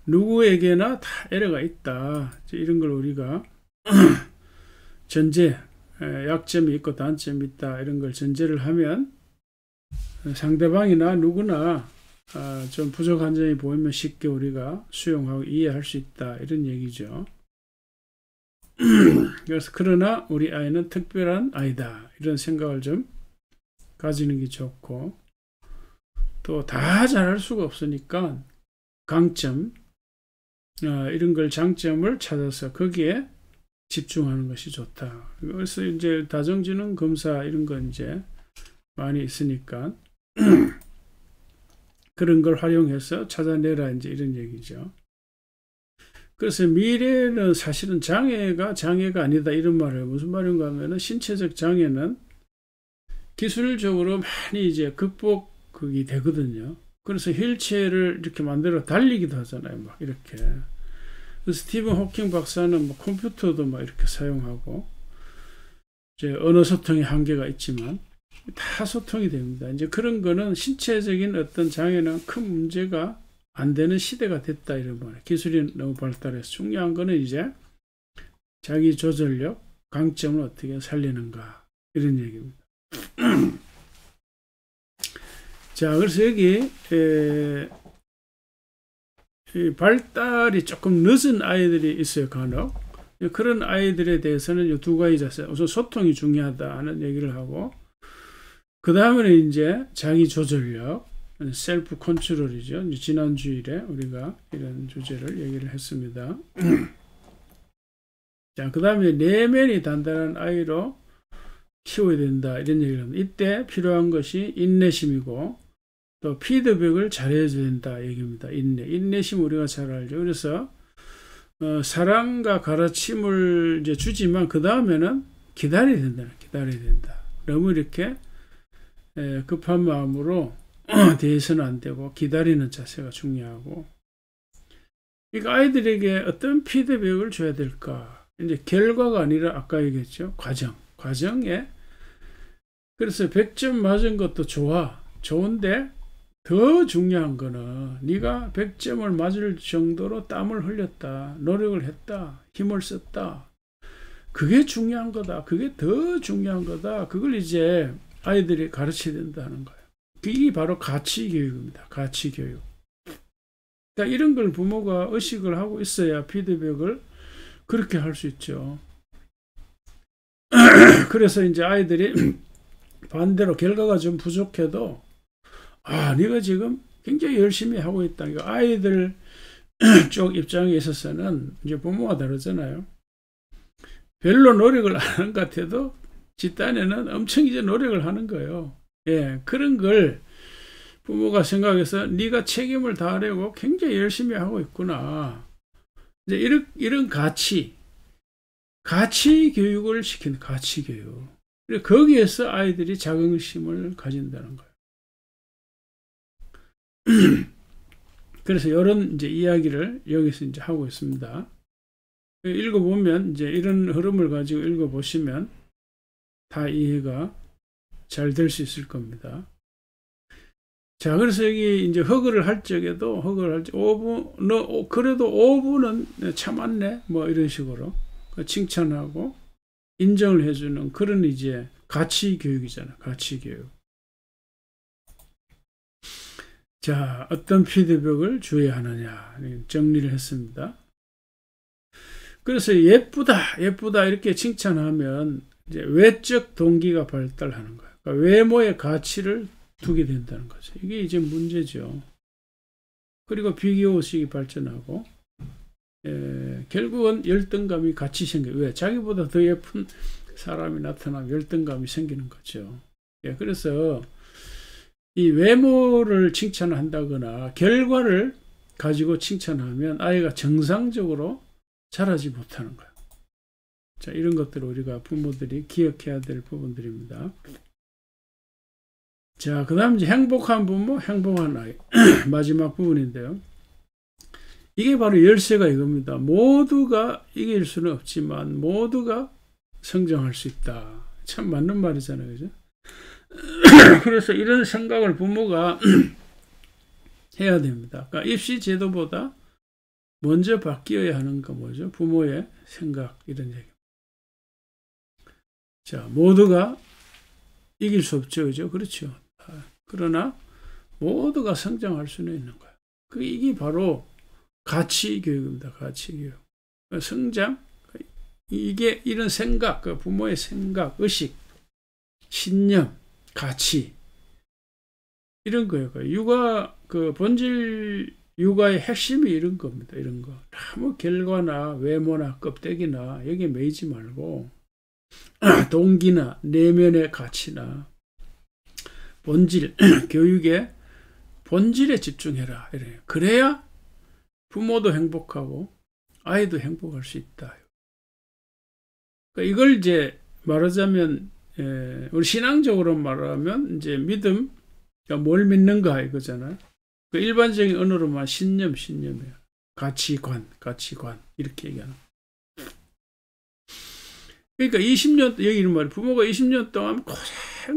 누구에게나 다 에러가 있다. 이런 걸 우리가 전제, 약점이 있고 단점이 있다. 이런 걸 전제를 하면 상대방이나 누구나 좀 부족한 점이 보이면 쉽게 우리가 수용하고 이해할 수 있다. 이런 얘기죠. 그래서 그러나 우리 아이는 특별한 아이다. 이런 생각을 좀 가지는 게 좋고, 또 다 잘할 수가 없으니까 강점, 이런 걸 장점을 찾아서 거기에 집중하는 것이 좋다. 그래서 이제 다정지능 검사 이런 건 이제 많이 있으니까 그런 걸 활용해서 찾아내라, 이제 이런 얘기죠. 그래서 미래는 사실은 장애가 아니다, 이런 말을. 무슨 말인가 하면은 신체적 장애는 기술적으로 많이 이제 극복이 되거든요. 그래서 휠체어를 이렇게 만들어 달리기도 하잖아요. 막 이렇게. 스티븐 호킹 박사는 뭐 컴퓨터도 막 이렇게 사용하고, 이제 언어 소통의 한계가 있지만 다 소통이 됩니다. 이제 그런 거는 신체적인 어떤 장애는 큰 문제가 안 되는 시대가 됐다, 이런 말이에요. 기술이 너무 발달해서. 중요한 거는 이제 자기 조절력, 강점을 어떻게 살리는가, 이런 얘기입니다. 자, 그래서 여기 발달이 조금 늦은 아이들이 있어요, 간혹. 그런 아이들에 대해서는 두 가지 자세. 우선 소통이 중요하다 하는 얘기를 하고, 그 다음에는 이제 자기 조절력, 셀프 컨트롤이죠. 지난 주일에 우리가 이런 주제를 얘기를 했습니다. 자, 그 다음에 내면이 단단한 아이로 키워야 된다, 이런 얘기를 합니다. 이때 필요한 것이 인내심이고, 또 피드백을 잘해줘야 된다 얘기입니다. 인내심 우리가 잘 알죠. 그래서 사랑과 가르침을 이제 주지만 그 다음에는 기다려야 된다. 너무 이렇게 급한 마음으로 대해서는 안 되고 기다리는 자세가 중요하고, 그러니까 아이들에게 어떤 피드백을 줘야 될까? 이제 결과가 아니라 아까 얘기했죠. 과정에. 그래서 100점 맞은 것도 좋은데 더 중요한 거는 네가 100점을 맞을 정도로 땀을 흘렸다, 노력을 했다, 힘을 썼다. 그게 중요한 거다. 그게 더 중요한 거다. 그걸 이제 아이들이 가르쳐야 된다는 거예요. 이게 바로 가치교육입니다. 가치교육. 그러니까 이런 걸 부모가 의식을 하고 있어야 피드백을 그렇게 할 수 있죠. 그래서 이제 아이들이 반대로 결과가 좀 부족해도 네가 지금 굉장히 열심히 하고 있다. 이거 아이들 쪽 입장에 있어서는 이제 부모가 다르잖아요. 별로 노력을 안 하는 것 같아도 집단에는 엄청 이제 노력을 하는 거예요. 예, 그런 걸 부모가 생각해서 네가 책임을 다하려고 굉장히 열심히 하고 있구나. 이제 이런 가치 교육을 시키는 가치 교육. 거기에서 아이들이 자긍심을 가진다는 거예요. 그래서 이런 이제 이야기를 여기서 이제 하고 있습니다. 읽어보면 이제 이런 흐름을 가지고 읽어보시면 다 이해가 잘 될 수 있을 겁니다. 자, 그래서 여기 이제 허그를 할 적에도 5분, 그래도 5분은 참았네, 뭐 이런 식으로 칭찬하고 인정을 해주는 그런 이제 가치 교육이잖아. 가치 교육. 자, 어떤 피드백을 줘야 하느냐 정리를 했습니다. 그래서 예쁘다 이렇게 칭찬하면 이제 외적 동기가 발달하는 거예요. 그러니까 외모의 가치를 두게 된다는 거죠. 이게 이제 문제죠. 그리고 비교의식이 발전하고 결국은 열등감이 같이 생겨요. 왜? 자기보다 더 예쁜 사람이 나타나면 열등감이 생기는 거죠. 그래서 이 외모를 칭찬한다거나 결과를 가지고 칭찬하면 아이가 정상적으로 자라지 못하는 거예요. 자, 이런 것들을 우리가 부모들이 기억해야 될 부분들입니다. 자, 그 다음 이제 행복한 부모, 행복한 아이. 마지막 부분인데요. 이게 바로 열쇠가 이겁니다. 모두가 이길 수는 없지만 모두가 성장할 수 있다. 참 맞는 말이잖아요. 그죠? 그래서 이런 생각을 부모가 해야 됩니다. 그러니까 입시 제도보다 먼저 바뀌어야 하는 거 뭐죠? 부모의 생각, 이런 얘기. 자, 모두가 이길 수 없죠. 그죠? 그렇죠. 그러나 모두가 성장할 수는 있는 거예요. 이게 바로 가치 교육입니다. 가치 교육. 성장, 이게 이런 생각, 부모의 생각, 의식, 신념, 가치, 이런 거예요. 본질 육아의 핵심이 이런 겁니다. 이런 거. 아무 결과나 외모나 껍데기나 여기에 매이지 말고 동기나 내면의 가치나 본질, 교육의 본질에 집중해라. 이래요. 그래야 부모도 행복하고 아이도 행복할 수 있다. 그러니까 이걸 이제 말하자면 우리 신앙적으로 말하면 이제 믿음, 그러니까 뭘 믿는가 이거잖아요. 그 일반적인 언어로만 신념이에요. 가치관 이렇게 얘기하는. 그러니까 20년 여기 이런 말이 부모가 20년 동안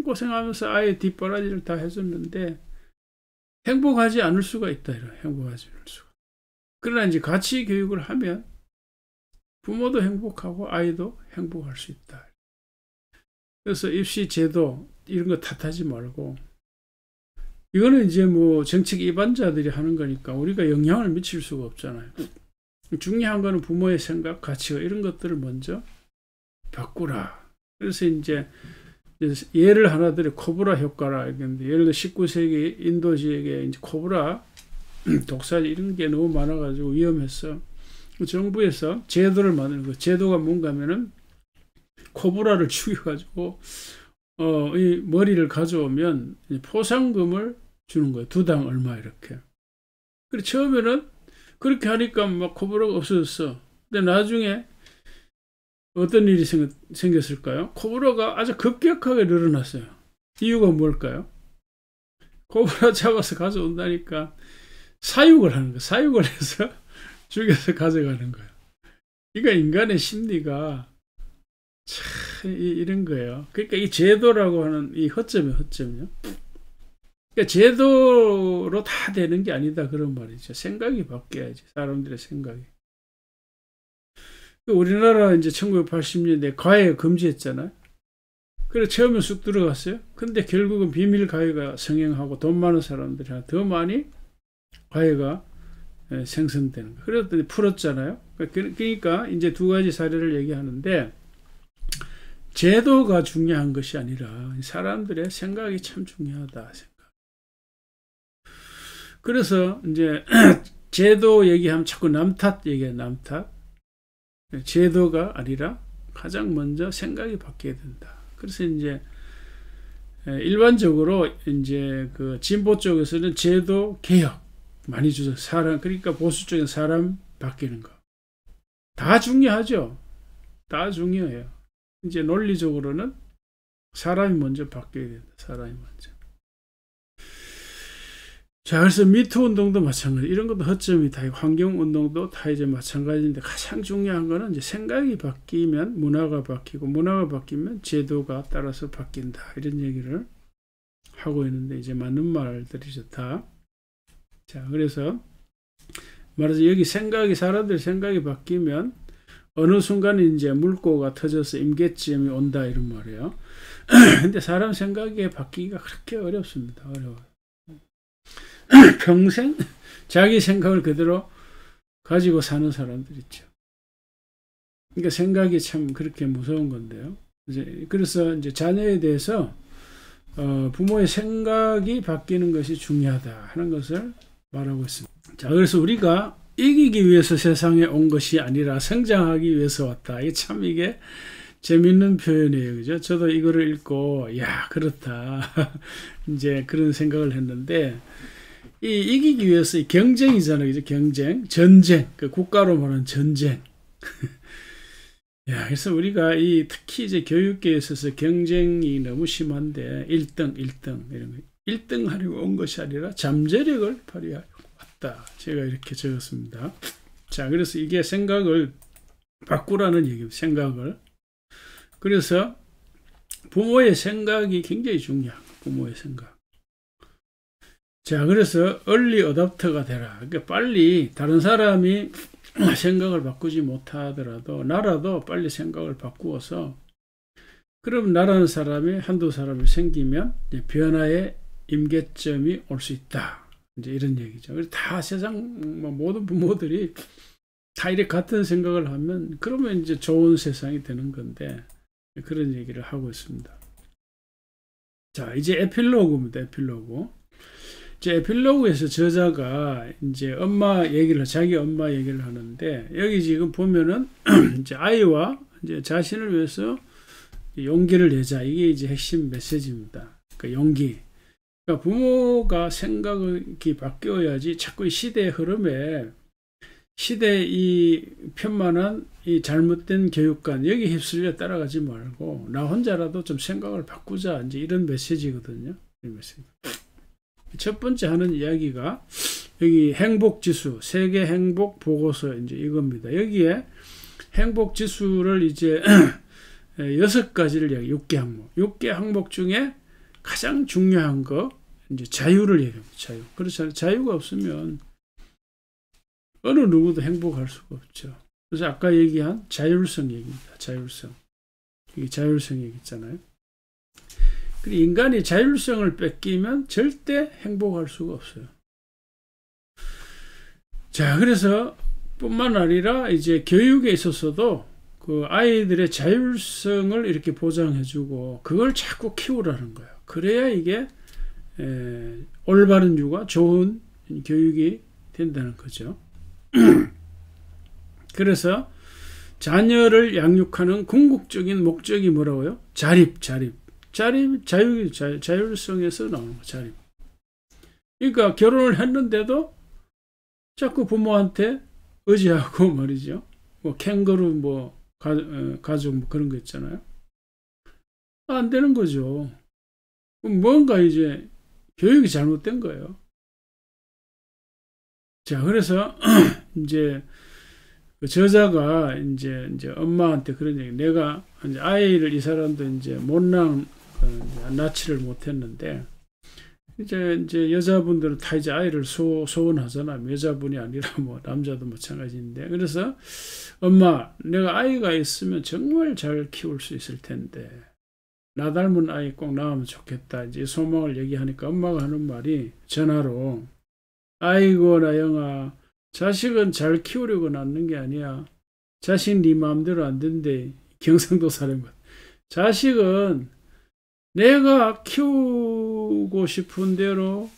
고생하면서 아이의 뒷바라지를 다 해줬는데 행복하지 않을 수가 있다. 행복하지 않을 수가. 그러나 이제 가치 교육을 하면 부모도 행복하고 아이도 행복할 수 있다. 그래서 입시 제도 이런 거 탓하지 말고, 이거는 이제 뭐 정책 입안자들이 하는 거니까 우리가 영향을 미칠 수가 없잖아요. 중요한 거는 부모의 생각, 가치가 이런 것들을 먼저 바꾸라. 그래서 이제 예를 하나 드려 코브라 효과라 했는데, 예를 들어 19세기 인도 지역에 이제 코브라 독사지 이런 게 너무 많아가지고 위험했어. 정부에서 제도를 만드는 거. 제도가 뭔가 하면은 코브라를 죽여가지고 이 머리를 가져오면 포상금을 주는 거예요. 2당 얼마 이렇게. 그래 처음에는 그렇게 하니까 막 코브라가 없어졌어. 근데 나중에 어떤 일이 생겼을까요? 코브라가 아주 급격하게 늘어났어요. 이유가 뭘까요? 코브라 잡아서 가져온다니까 사육을 하는 거예요. 사육을 해서 죽여서 가져가는 거예요. 그러니까 인간의 심리가 참 이런 거예요. 그러니까 이 제도라고 하는 이 허점이요. 그러니까 제도로 다 되는 게 아니다 그런 말이죠. 생각이 바뀌어야지. 사람들의 생각이. 우리나라 이제 1980년대 과외 금지했잖아요. 그래 처음에 쑥 들어갔어요. 근데 결국은 비밀 과외가 성행하고 돈 많은 사람들이 더 많이 과외가 생성되는 거예요. 그랬더니 풀었잖아요. 그러니까 이제 2가지 사례를 얘기하는데, 제도가 중요한 것이 아니라 사람들의 생각이 참 중요하다 생각. 그래서 이제 제도 얘기하면 자꾸 남 탓 얘기해. 남 탓. 제도가 아니라 가장 먼저 생각이 바뀌어야 된다. 그래서 이제 일반적으로 이제 그 진보 쪽에서는 제도 개혁 많이 주죠. 사람, 그러니까 보수 쪽은 사람 바뀌는 거. 다 중요하죠. 다 중요해요. 이제 논리적으로는 사람이 먼저 바뀌어야 된다. 사람이 먼저. 자, 그래서 미투 운동도 마찬가지. 이런 것도 허점이 다, 환경 운동도 다 이제 마찬가지인데, 가장 중요한 거는 이제 생각이 바뀌면 문화가 바뀌고, 문화가 바뀌면 제도가 따라서 바뀐다. 이런 얘기를 하고 있는데, 이제 맞는 말들이죠, 다. 자, 그래서 말해서 여기 사람들 생각이 바뀌면 어느 순간에 이제 물꼬가 터져서 임계점이 온다 이런 말이에요. 근데 사람 생각이 바뀌기가 그렇게 어렵습니다. 어려워요. 평생 자기 생각을 그대로 가지고 사는 사람들 있죠. 그러니까 생각이 참 그렇게 무서운 건데요. 그래서 이제 자녀에 대해서 부모의 생각이 바뀌는 것이 중요하다 하는 것을 말하고 있습니다. 자, 그래서 우리가 이기기 위해서 세상에 온 것이 아니라 성장하기 위해서 왔다. 이게 재밌는 표현이에요. 그죠? 저도 이거를 읽고, 야, 그렇다. 이제 그런 생각을 했는데, 이기기 위해서 경쟁이잖아요. 그죠? 경쟁. 전쟁. 그 국가로 말하는 전쟁. 야, 그래서 우리가 특히 이제 교육계에 있어서 경쟁이 너무 심한데, 1등, 이런 거. 1등 하려고 온 것이 아니라 잠재력을 발휘하려고 왔다. 제가 이렇게 적었습니다. 자, 그래서 이게 생각을 바꾸라는 얘기입니다. 생각을. 그래서 부모의 생각이 굉장히 중요한 거예요. 부모의 생각. 자, 그래서 얼리 어답터가 되라. 그러니까 빨리 다른 사람이 생각을 바꾸지 못하더라도 나라도 빨리 생각을 바꾸어서, 그럼 나라는 사람이 한두 사람이 생기면 변화의 임계점이 올 수 있다. 이제 이런 얘기죠. 그래서 다 세상 모든 부모들이 다 이렇게 같은 생각을 하면 그러면 이제 좋은 세상이 되는 건데, 그런 얘기를 하고 있습니다. 자, 이제 에필로그입니다. 에필로그. 이제 에필로그에서 저자가 이제 자기 엄마 얘기를 하는데, 여기 지금 보면은 이제 아이와 이제 자신을 위해서 용기를 내자. 이게 이제 핵심 메시지입니다. 그러니까 용기. 그러니까 부모가 생각이 바뀌어야지 자꾸 이 시대의 흐름에, 시대의 이 편만한 이 잘못된 교육관, 여기 휩쓸려 따라가지 말고 나 혼자라도 좀 생각을 바꾸자. 이제 이런 메시지거든요. 이 메시지. 첫 번째 하는 이야기가 여기 행복지수, 세계 행복 보고서 이제 이겁니다. 여기에 행복지수를 이제 6가지를 얘기해요. 6개 항목. 6개 항목 중에 가장 중요한 거, 이제 자유를 얘기합니다. 자유. 그렇잖아요. 자유가 없으면 어느 누구도 행복할 수가 없죠. 그래서 아까 얘기한 자율성 얘기입니다. 자율성. 이게 자율성 얘기 있잖아요. 인간이 자율성을 뺏기면 절대 행복할 수가 없어요. 자, 그래서 뿐만 아니라 이제 교육에 있어서도 그 아이들의 자율성을 이렇게 보장해주고 그걸 자꾸 키우라는 거예요. 그래야 이게 올바른 유가 좋은 교육이 된다는 거죠. 그래서 자녀를 양육하는 궁극적인 목적이 뭐라고요? 자율성에서 나오는 거, 자립. 그러니까 결혼을 했는데도 자꾸 부모한테 의지하고 말이죠. 뭐 캥거루 뭐 가족 뭐 그런 거 있잖아요. 안 되는 거죠. 뭔가 이제 교육이 잘못된 거예요. 자, 그래서 이제 그 저자가 이제 엄마한테 그런 얘기, 내가 이제 아이를 이 사람도 이제 못난 낳지를 못했는데 이제 여자분들은 다 이제 아이를 소원하잖아요. 여자분이 아니라 뭐 남자도 마찬가지인데, 그래서 엄마, 내가 아이가 있으면 정말 잘 키울 수 있을 텐데 나 닮은 아이 꼭 낳으면 좋겠다. 이제 소망을 얘기하니까 엄마가 하는 말이 전화로, 아이고 나영아, 자식은 잘 키우려고 낳는 게 아니야. 자식 네 마음대로 안 된대. 경상도 사람은. 자식은 내가 키우고 싶은 대로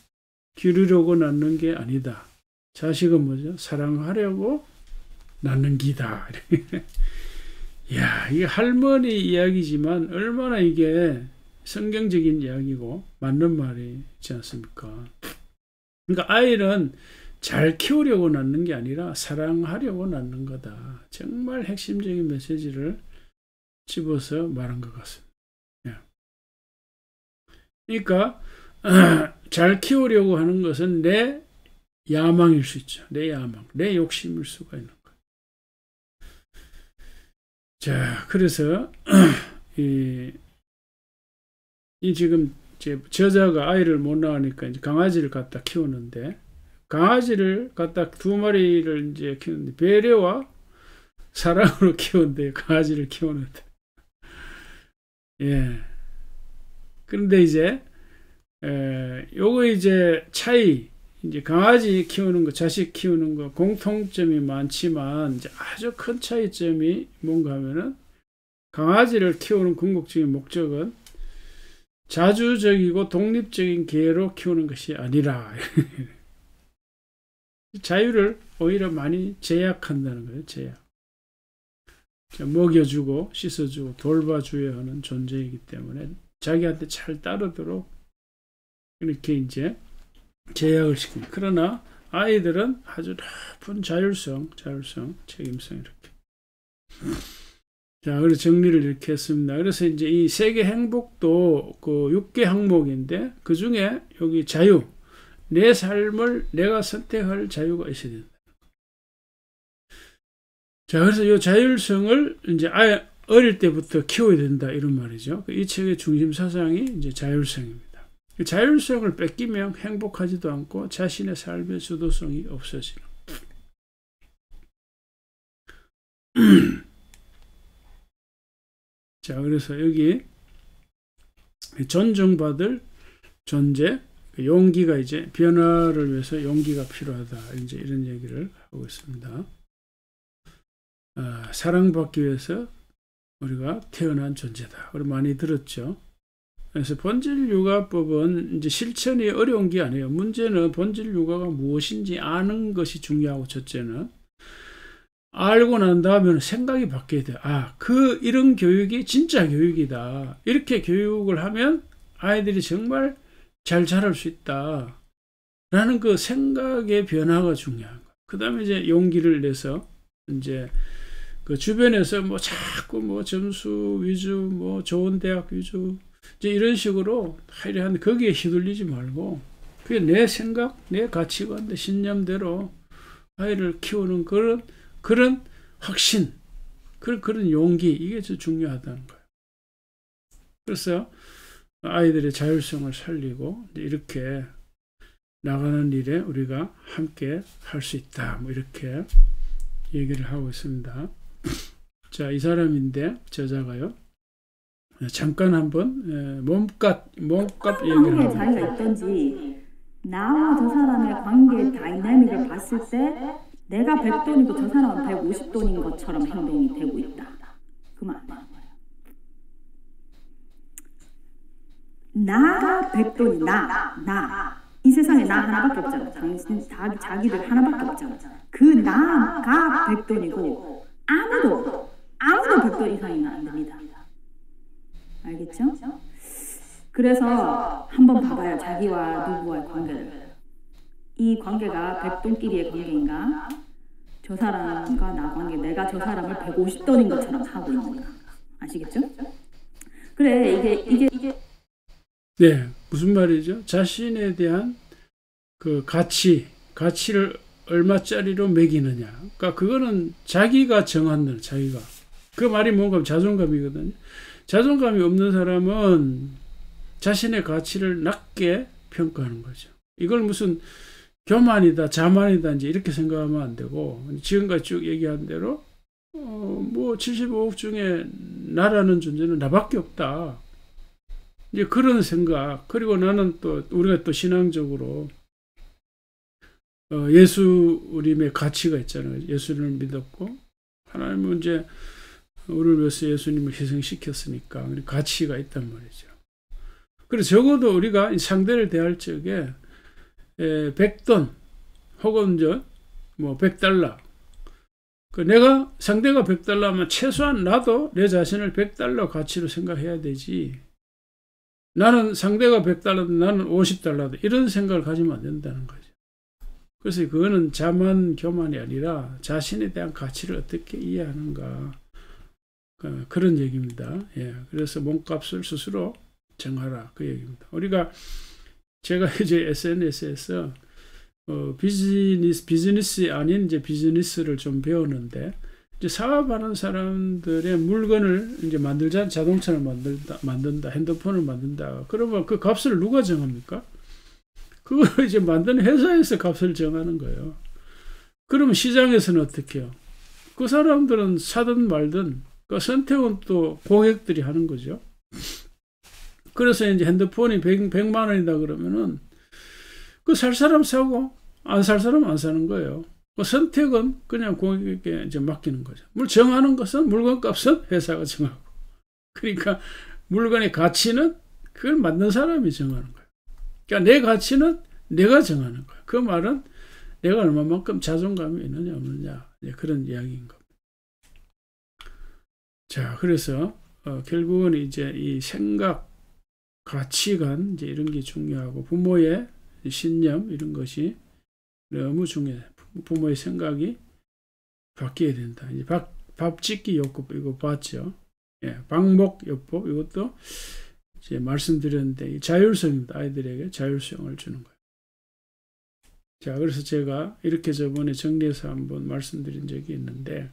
기르려고 낳는 게 아니다. 자식은 뭐죠? 사랑하려고 낳는 기다. 야, 이게 할머니 이야기지만 얼마나 이게 성경적인 이야기고 맞는 말이 있지 않습니까? 그러니까 아이는 잘 키우려고 낳는 게 아니라 사랑하려고 낳는 거다. 정말 핵심적인 메시지를 집어서 말한 것 같습니다. 그러니까 잘 키우려고 하는 것은 내 야망일 수 있죠. 내 야망, 내 욕심일 수가 있는 거예요. 자, 그래서 이 지금 저자가 아이를 못 낳으니까 이제 강아지를 갖다 키우는데, 강아지를 갖다 2마리를 이제 키우는데 배려와 사랑으로 키우는데 강아지를 키우는데, 예. 그런데 이제 요거 이제 차이, 이제 강아지 키우는 거, 자식 키우는 거 공통점이 많지만 이제 아주 큰 차이점이 뭔가 하면은, 강아지를 키우는 궁극적인 목적은 자주적이고 독립적인 개로 키우는 것이 아니라 자유를 오히려 많이 제약한다는 거예요. 제약. 먹여주고 씻어주고 돌봐줘야 하는 존재이기 때문에 자기한테 잘 따르도록 이렇게 이제 제약을 시킵니다. 그러나 아이들은 아주 높은 자율성, 책임성 이렇게. 자, 그래서 정리를 이렇게 했습니다. 그래서 이제 이 세계 행복도 그 6개 항목인데, 그 중에 여기 자유, 내 삶을 내가 선택할 자유가 있어야 된다. 자, 그래서 이 자율성을 이제 아예 어릴 때부터 키워야 된다, 이런 말이죠. 이 책의 중심 사상이 이제 자율성입니다. 자율성을 뺏기면 행복하지도 않고 자신의 삶의 주도성이 없어지는. 자, 그래서 여기 존중받을 존재, 용기가 이제 변화를 위해서 용기가 필요하다. 이제 이런 얘기를 하고 있습니다. 사랑받기 위해서 우리가 태어난 존재다. 우리 많이 들었죠. 그래서 본질 육아법은 이제 실천이 어려운 게 아니에요. 문제는 본질 육아가 무엇인지 아는 것이 중요하고, 첫째는 알고 난 다음에는 생각이 바뀌어야 돼요. 이런 교육이 진짜 교육이다. 이렇게 교육을 하면 아이들이 정말 잘 자랄 수 있다. 라는 그 생각의 변화가 중요한 거예요. 그 다음에 이제 용기를 내서 이제 그 주변에서 뭐 자꾸 뭐 점수 위주, 뭐 좋은 대학 위주, 이제 이런 식으로 하여간 거기에 휘둘리지 말고, 그게 내 생각, 내 가치관, 내 신념대로 아이를 키우는 그런 확신, 그런 용기, 이게 더 중요하다는 거예요. 그래서 아이들의 자율성을 살리고 이렇게 나가는 일에 우리가 함께 할 수 있다. 뭐 이렇게 얘기를 하고 있습니다. 자, 이 사람인데 저자가요. 잠깐 한번 몸값 얘기를 하고 자유가 있던지, 나와 저 사람의 관계 다이나믹을 봤을 때 내가 100돈이고 저 사람은 150돈인 것처럼 행동이 되고 있다. 그러면 안 되는 거예요. 나가 100돈이 나. 이 세상에 나 하나밖에 없잖아. 당신 자기들 하나밖에 없잖아. 그 나가 100돈이고 아무도 100돈 이상이면 안 됩니다. 알겠죠? 그래서 한번 봐봐요. 자기와 누구와의 관계를. 이 관계가 100돈끼리의 관계인가? 저 사람과 나 관계, 내가 저 사람을 150돈인 것처럼 하고 있는가? 아시겠죠? 그래, 이게 네, 무슨 말이죠? 자신에 대한 그 가치를 얼마짜리로 매기느냐. 그러니까 그거는 자기가 정한다, 자기가. 그 말이 뭔가 자존감이거든요. 자존감이 없는 사람은 자신의 가치를 낮게 평가하는 거죠. 이걸 무슨 교만이다, 자만이다, 이제 이렇게 생각하면 안 되고, 지금까지 쭉 얘기한 대로, 뭐 75억 중에 나라는 존재는 나밖에 없다. 이제 그런 생각. 그리고 나는 또 우리가 또 신앙적으로 예수님의 가치가 있잖아요. 예수님을 믿었고 하나님은 이제 우리를 위해서 예수님을 희생시켰으니까 가치가 있단 말이죠. 그래서 적어도 우리가 상대를 대할 적에 100돈 혹은 뭐 $100 내가 상대가 $100면 최소한 나도 내 자신을 $100 가치로 생각해야 되지. 나는 상대가 $100도 나는 $50도 이런 생각을 가지면 안 된다는 거죠. 그래서 그거는 자만 교만이 아니라 자신에 대한 가치를 어떻게 이해하는가 그런 얘기입니다. 예, 그래서 몸값을 스스로 정하라 그 얘기입니다. 제가 이제 SNS에서 비즈니스 아닌 이제 비즈니스를 좀 배우는데 이제 사업하는 사람들의 물건을 이제 만들자, 자동차를 만든다, 핸드폰을 만든다. 그러면 그 값을 누가 정합니까? 그걸 이제 만드는 회사에서 값을 정하는 거예요. 그러면 시장에서는 어떻게 해요? 그 사람들은 사든 말든 그 선택은 또 고객들이 하는 거죠. 그래서 이제 핸드폰이 100만 원이다 그러면은 그 살 사람 사고 안 살 사람 안 사는 거예요. 그 선택은 그냥 고객에게 이제 맡기는 거죠. 정하는 것은 물건값은 회사가 정하고. 그러니까 물건의 가치는 그걸 만든 사람이 정하는 거예요. 그러니까 내 가치는 내가 정하는 거예요. 그 말은 내가 얼마만큼 자존감이 있느냐 없느냐 그런 이야기인 겁니다. 자, 그래서 결국은 이제 이 생각, 가치관 이제 이런 게 중요하고 부모의 신념 이런 것이 너무 중요해요. 부모의 생각이 바뀌어야 된다. 이제 밥 짓기 요법 이거 봤죠? 예, 방목 요법 이것도 이제 말씀드렸는데 이 자율성입니다. 아이들에게 자율성을 주는 거예요. 자, 그래서 제가 이렇게 저번에 정리해서 한번 말씀드린 적이 있는데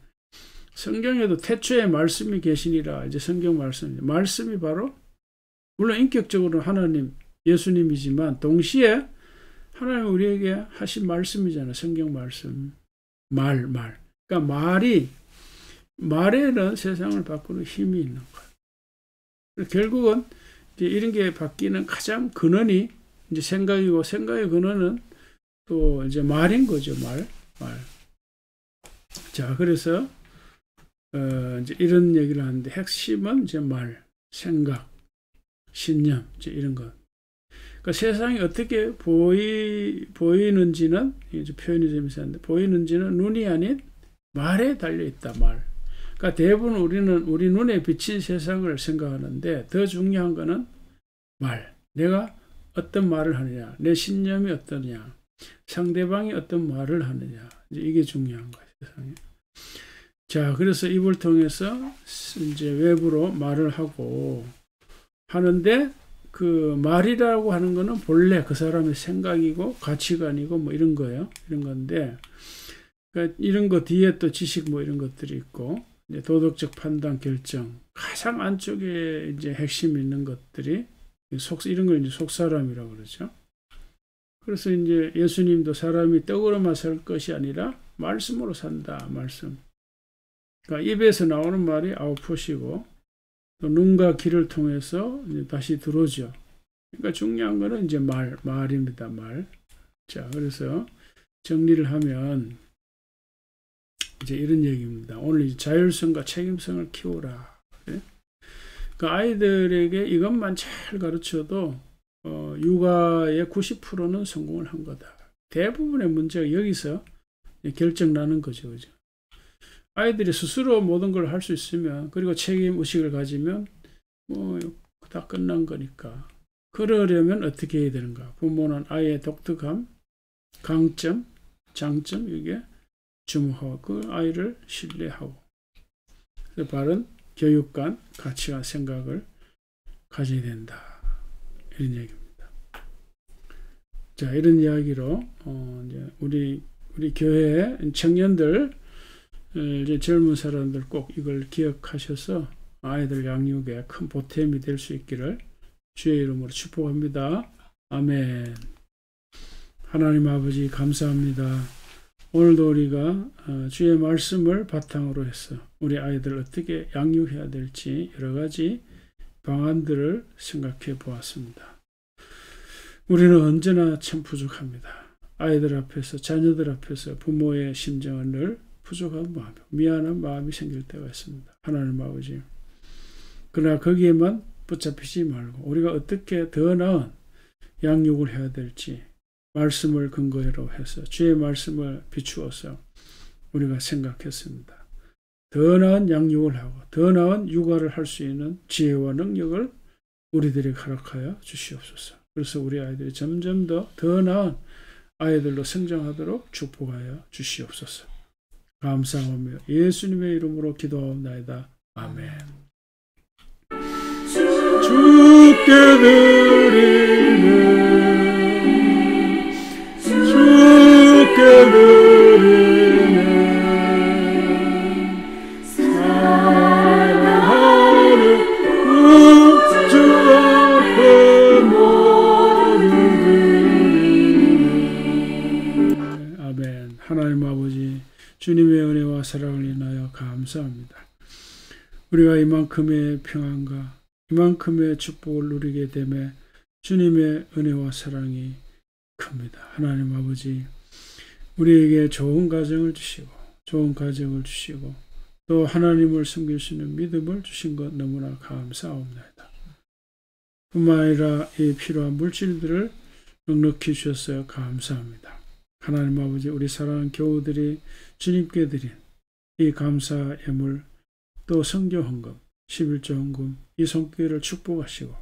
성경에도 태초에 말씀이 계시니라 이제 성경 말씀이 바로 물론 인격적으로 하나님 예수님이지만 동시에 하나님 우리에게 하신 말씀이잖아요. 성경 말씀. 말. 그러니까 말에는 세상을 바꾸는 힘이 있는 거예요. 결국은 이제 이런 게 바뀌는 가장 근원이 이제 생각이고 생각의 근원은 또 이제 말인 거죠. 말. 자, 그래서 이제 이런 얘기를 하는데 핵심은 이제 말, 생각, 신념 이제 이런 것. 그러니까 세상이 어떻게 보이는지는 이제 표현이 좀 이상한데 보이는지는 눈이 아닌 말에 달려 있다. 말. 그러니까 대부분 우리는 우리 눈에 비친 세상을 생각하는데 더 중요한 거는 말. 내가 어떤 말을 하느냐, 내 신념이 어떠냐, 상대방이 어떤 말을 하느냐 이제 이게 중요한 거예요. 세상에. 자, 그래서 입을 통해서 이제 외부로 말을 하는데 그 말이라고 하는 거는 본래 그 사람의 생각이고 가치관이고 뭐 이런 거예요. 이런 건데 그러니까 이런 거 뒤에 또 지식 뭐 이런 것들이 있고 이제 도덕적 판단 결정 가장 안쪽에 이제 핵심 있는 것들이 이런 걸 이제 속사람이라고 그러죠. 그래서 이제 예수님도 사람이 떡으로만 살 것이 아니라 말씀으로 산다. 말씀. 그러니까 입에서 나오는 말이 아웃풋이고 또 눈과 귀를 통해서 이제 다시 들어오죠. 그러니까 중요한 거는 이제 말입니다. 말. 자, 그래서 정리를 하면 이제 이런 얘기입니다. 오늘 자율성과 책임성을 키우라. 예? 그 아이들에게 이것만 잘 가르쳐도 육아의 90%는 성공을 한 거다. 대부분의 문제가 여기서 결정 나는 거죠. 그죠? 아이들이 스스로 모든 걸 할 수 있으면, 그리고 책임 의식을 가지면 뭐 다 끝난 거니까. 그러려면 어떻게 해야 되는가? 부모는 아이의 독특함, 강점, 장점, 이게 주목하고 그 아이를 신뢰하고 바른 교육관, 가치관, 생각을 가져야 된다. 이런 얘기입니다. 자, 이런 이야기로 이제 우리 교회 청년들, 이제 젊은 사람들 꼭 이걸 기억하셔서 아이들 양육에 큰 보탬이 될 수 있기를 주의 이름으로 축복합니다. 아멘. 하나님 아버지 감사합니다. 오늘도 우리가 주의 말씀을 바탕으로 해서 우리 아이들을 어떻게 양육해야 될지 여러 가지 방안들을 생각해 보았습니다. 우리는 언제나 참 부족합니다. 아이들 앞에서, 자녀들 앞에서 부모의 심정은 늘 부족한 마음, 미안한 마음이 생길 때가 있습니다. 하나님 아버지, 그러나 거기에만 붙잡히지 말고 우리가 어떻게 더 나은 양육을 해야 될지 말씀을 근거로 해서 주의 말씀을 비추어서 우리가 생각했습니다. 더 나은 양육을 하고 더 나은 육아를 할 수 있는 지혜와 능력을 우리들에게 허락하여 주시옵소서. 그래서 우리 아이들이 점점 더 나은 아이들로 성장하도록 축복하여 주시옵소서. 감사하며 예수님의 이름으로 기도하옵나이다. 아멘. 주께 드리네, 주께 드리네, 사랑하는 주 앞에 모든 드리네. 아멘. 하나님 아버지, 주님의 은혜와 사랑을 인하여 감사합니다. 우리가 이만큼의 평안과 이만큼의 축복을 누리게 되매 주님의 은혜와 사랑이 큽니다. 하나님 아버지, 우리에게 좋은 가정을 주시고 좋은 가정을 주시고 또 하나님을 섬길 수 있는 믿음을 주신 것 너무나 감사합니다. 뿐만 아니라 이 필요한 물질들을 넉넉히 주셔서 감사합니다. 하나님 아버지, 우리 사랑하는 교우들이 주님께 드린 이 감사 예물, 또 성교 헌금, 11조 헌금, 이 손길을 축복하시고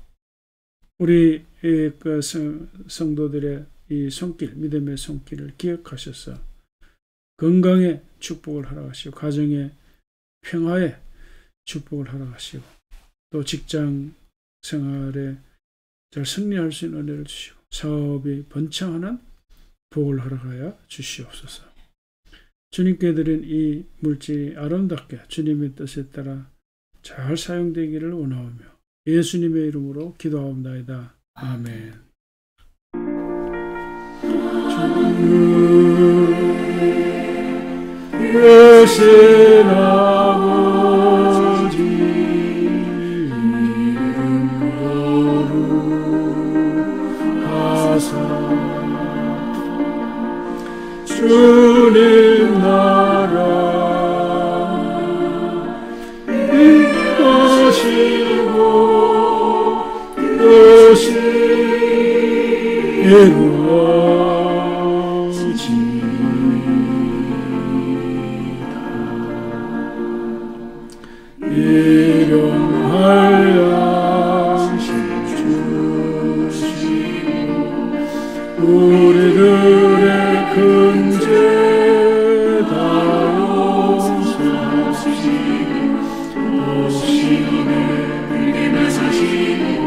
우리 그 성도들의 이 손길, 믿음의 손길을 기억하셔서 건강에 축복을 허락하시고 가정의 평화에 축복을 허락하시고 또 직장 생활에 잘 승리할 수 있는 은혜를 주시고 사업이 번창하는 복을 허락하여 주시옵소서. 주님께 드린 이 물질이 아름답게 주님의 뜻에 따라 잘 사용되기를 원하오며 예수님의 이름으로 기도하옵나이다. 아멘. 예신 아버지 이름 거룩하사 주님 나라 임하시고 뜻이 이루어지다. 일용할 양식 주시고 우리들의 근죄 다 용서하시고 또 시험에 들게 하시고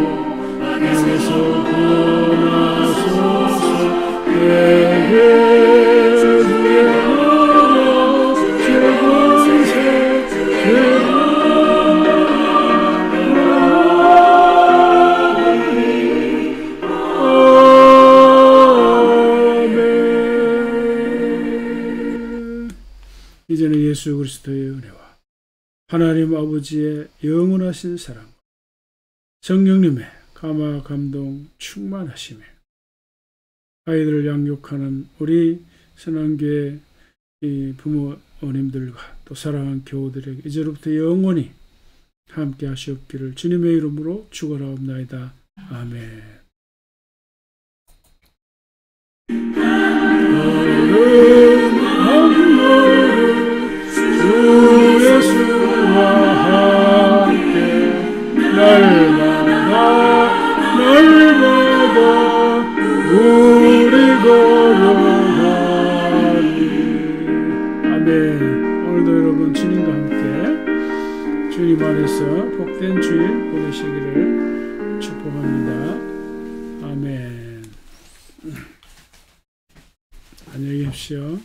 악에서 구원하소서. 이제는 예수 그리스도의 은혜와 하나님 아버지의 영원하신 사랑, 성령님의 감화 감동 충만하심에 아이들을 양육하는 우리 선한교회 이 부모 어머님들과 또 사랑하는 교우들에게 이제로부터 영원히 함께 하시옵기를 주님의 이름으로 축원하옵나이다. 아멘. 주 예수와 함께 날마다 우리 걸어가리. 아멘. 오늘도 여러분 주님과 함께 주님 안에서 복된 주일 보내시기를 축복합니다. 아멘. 안녕히 계십시오.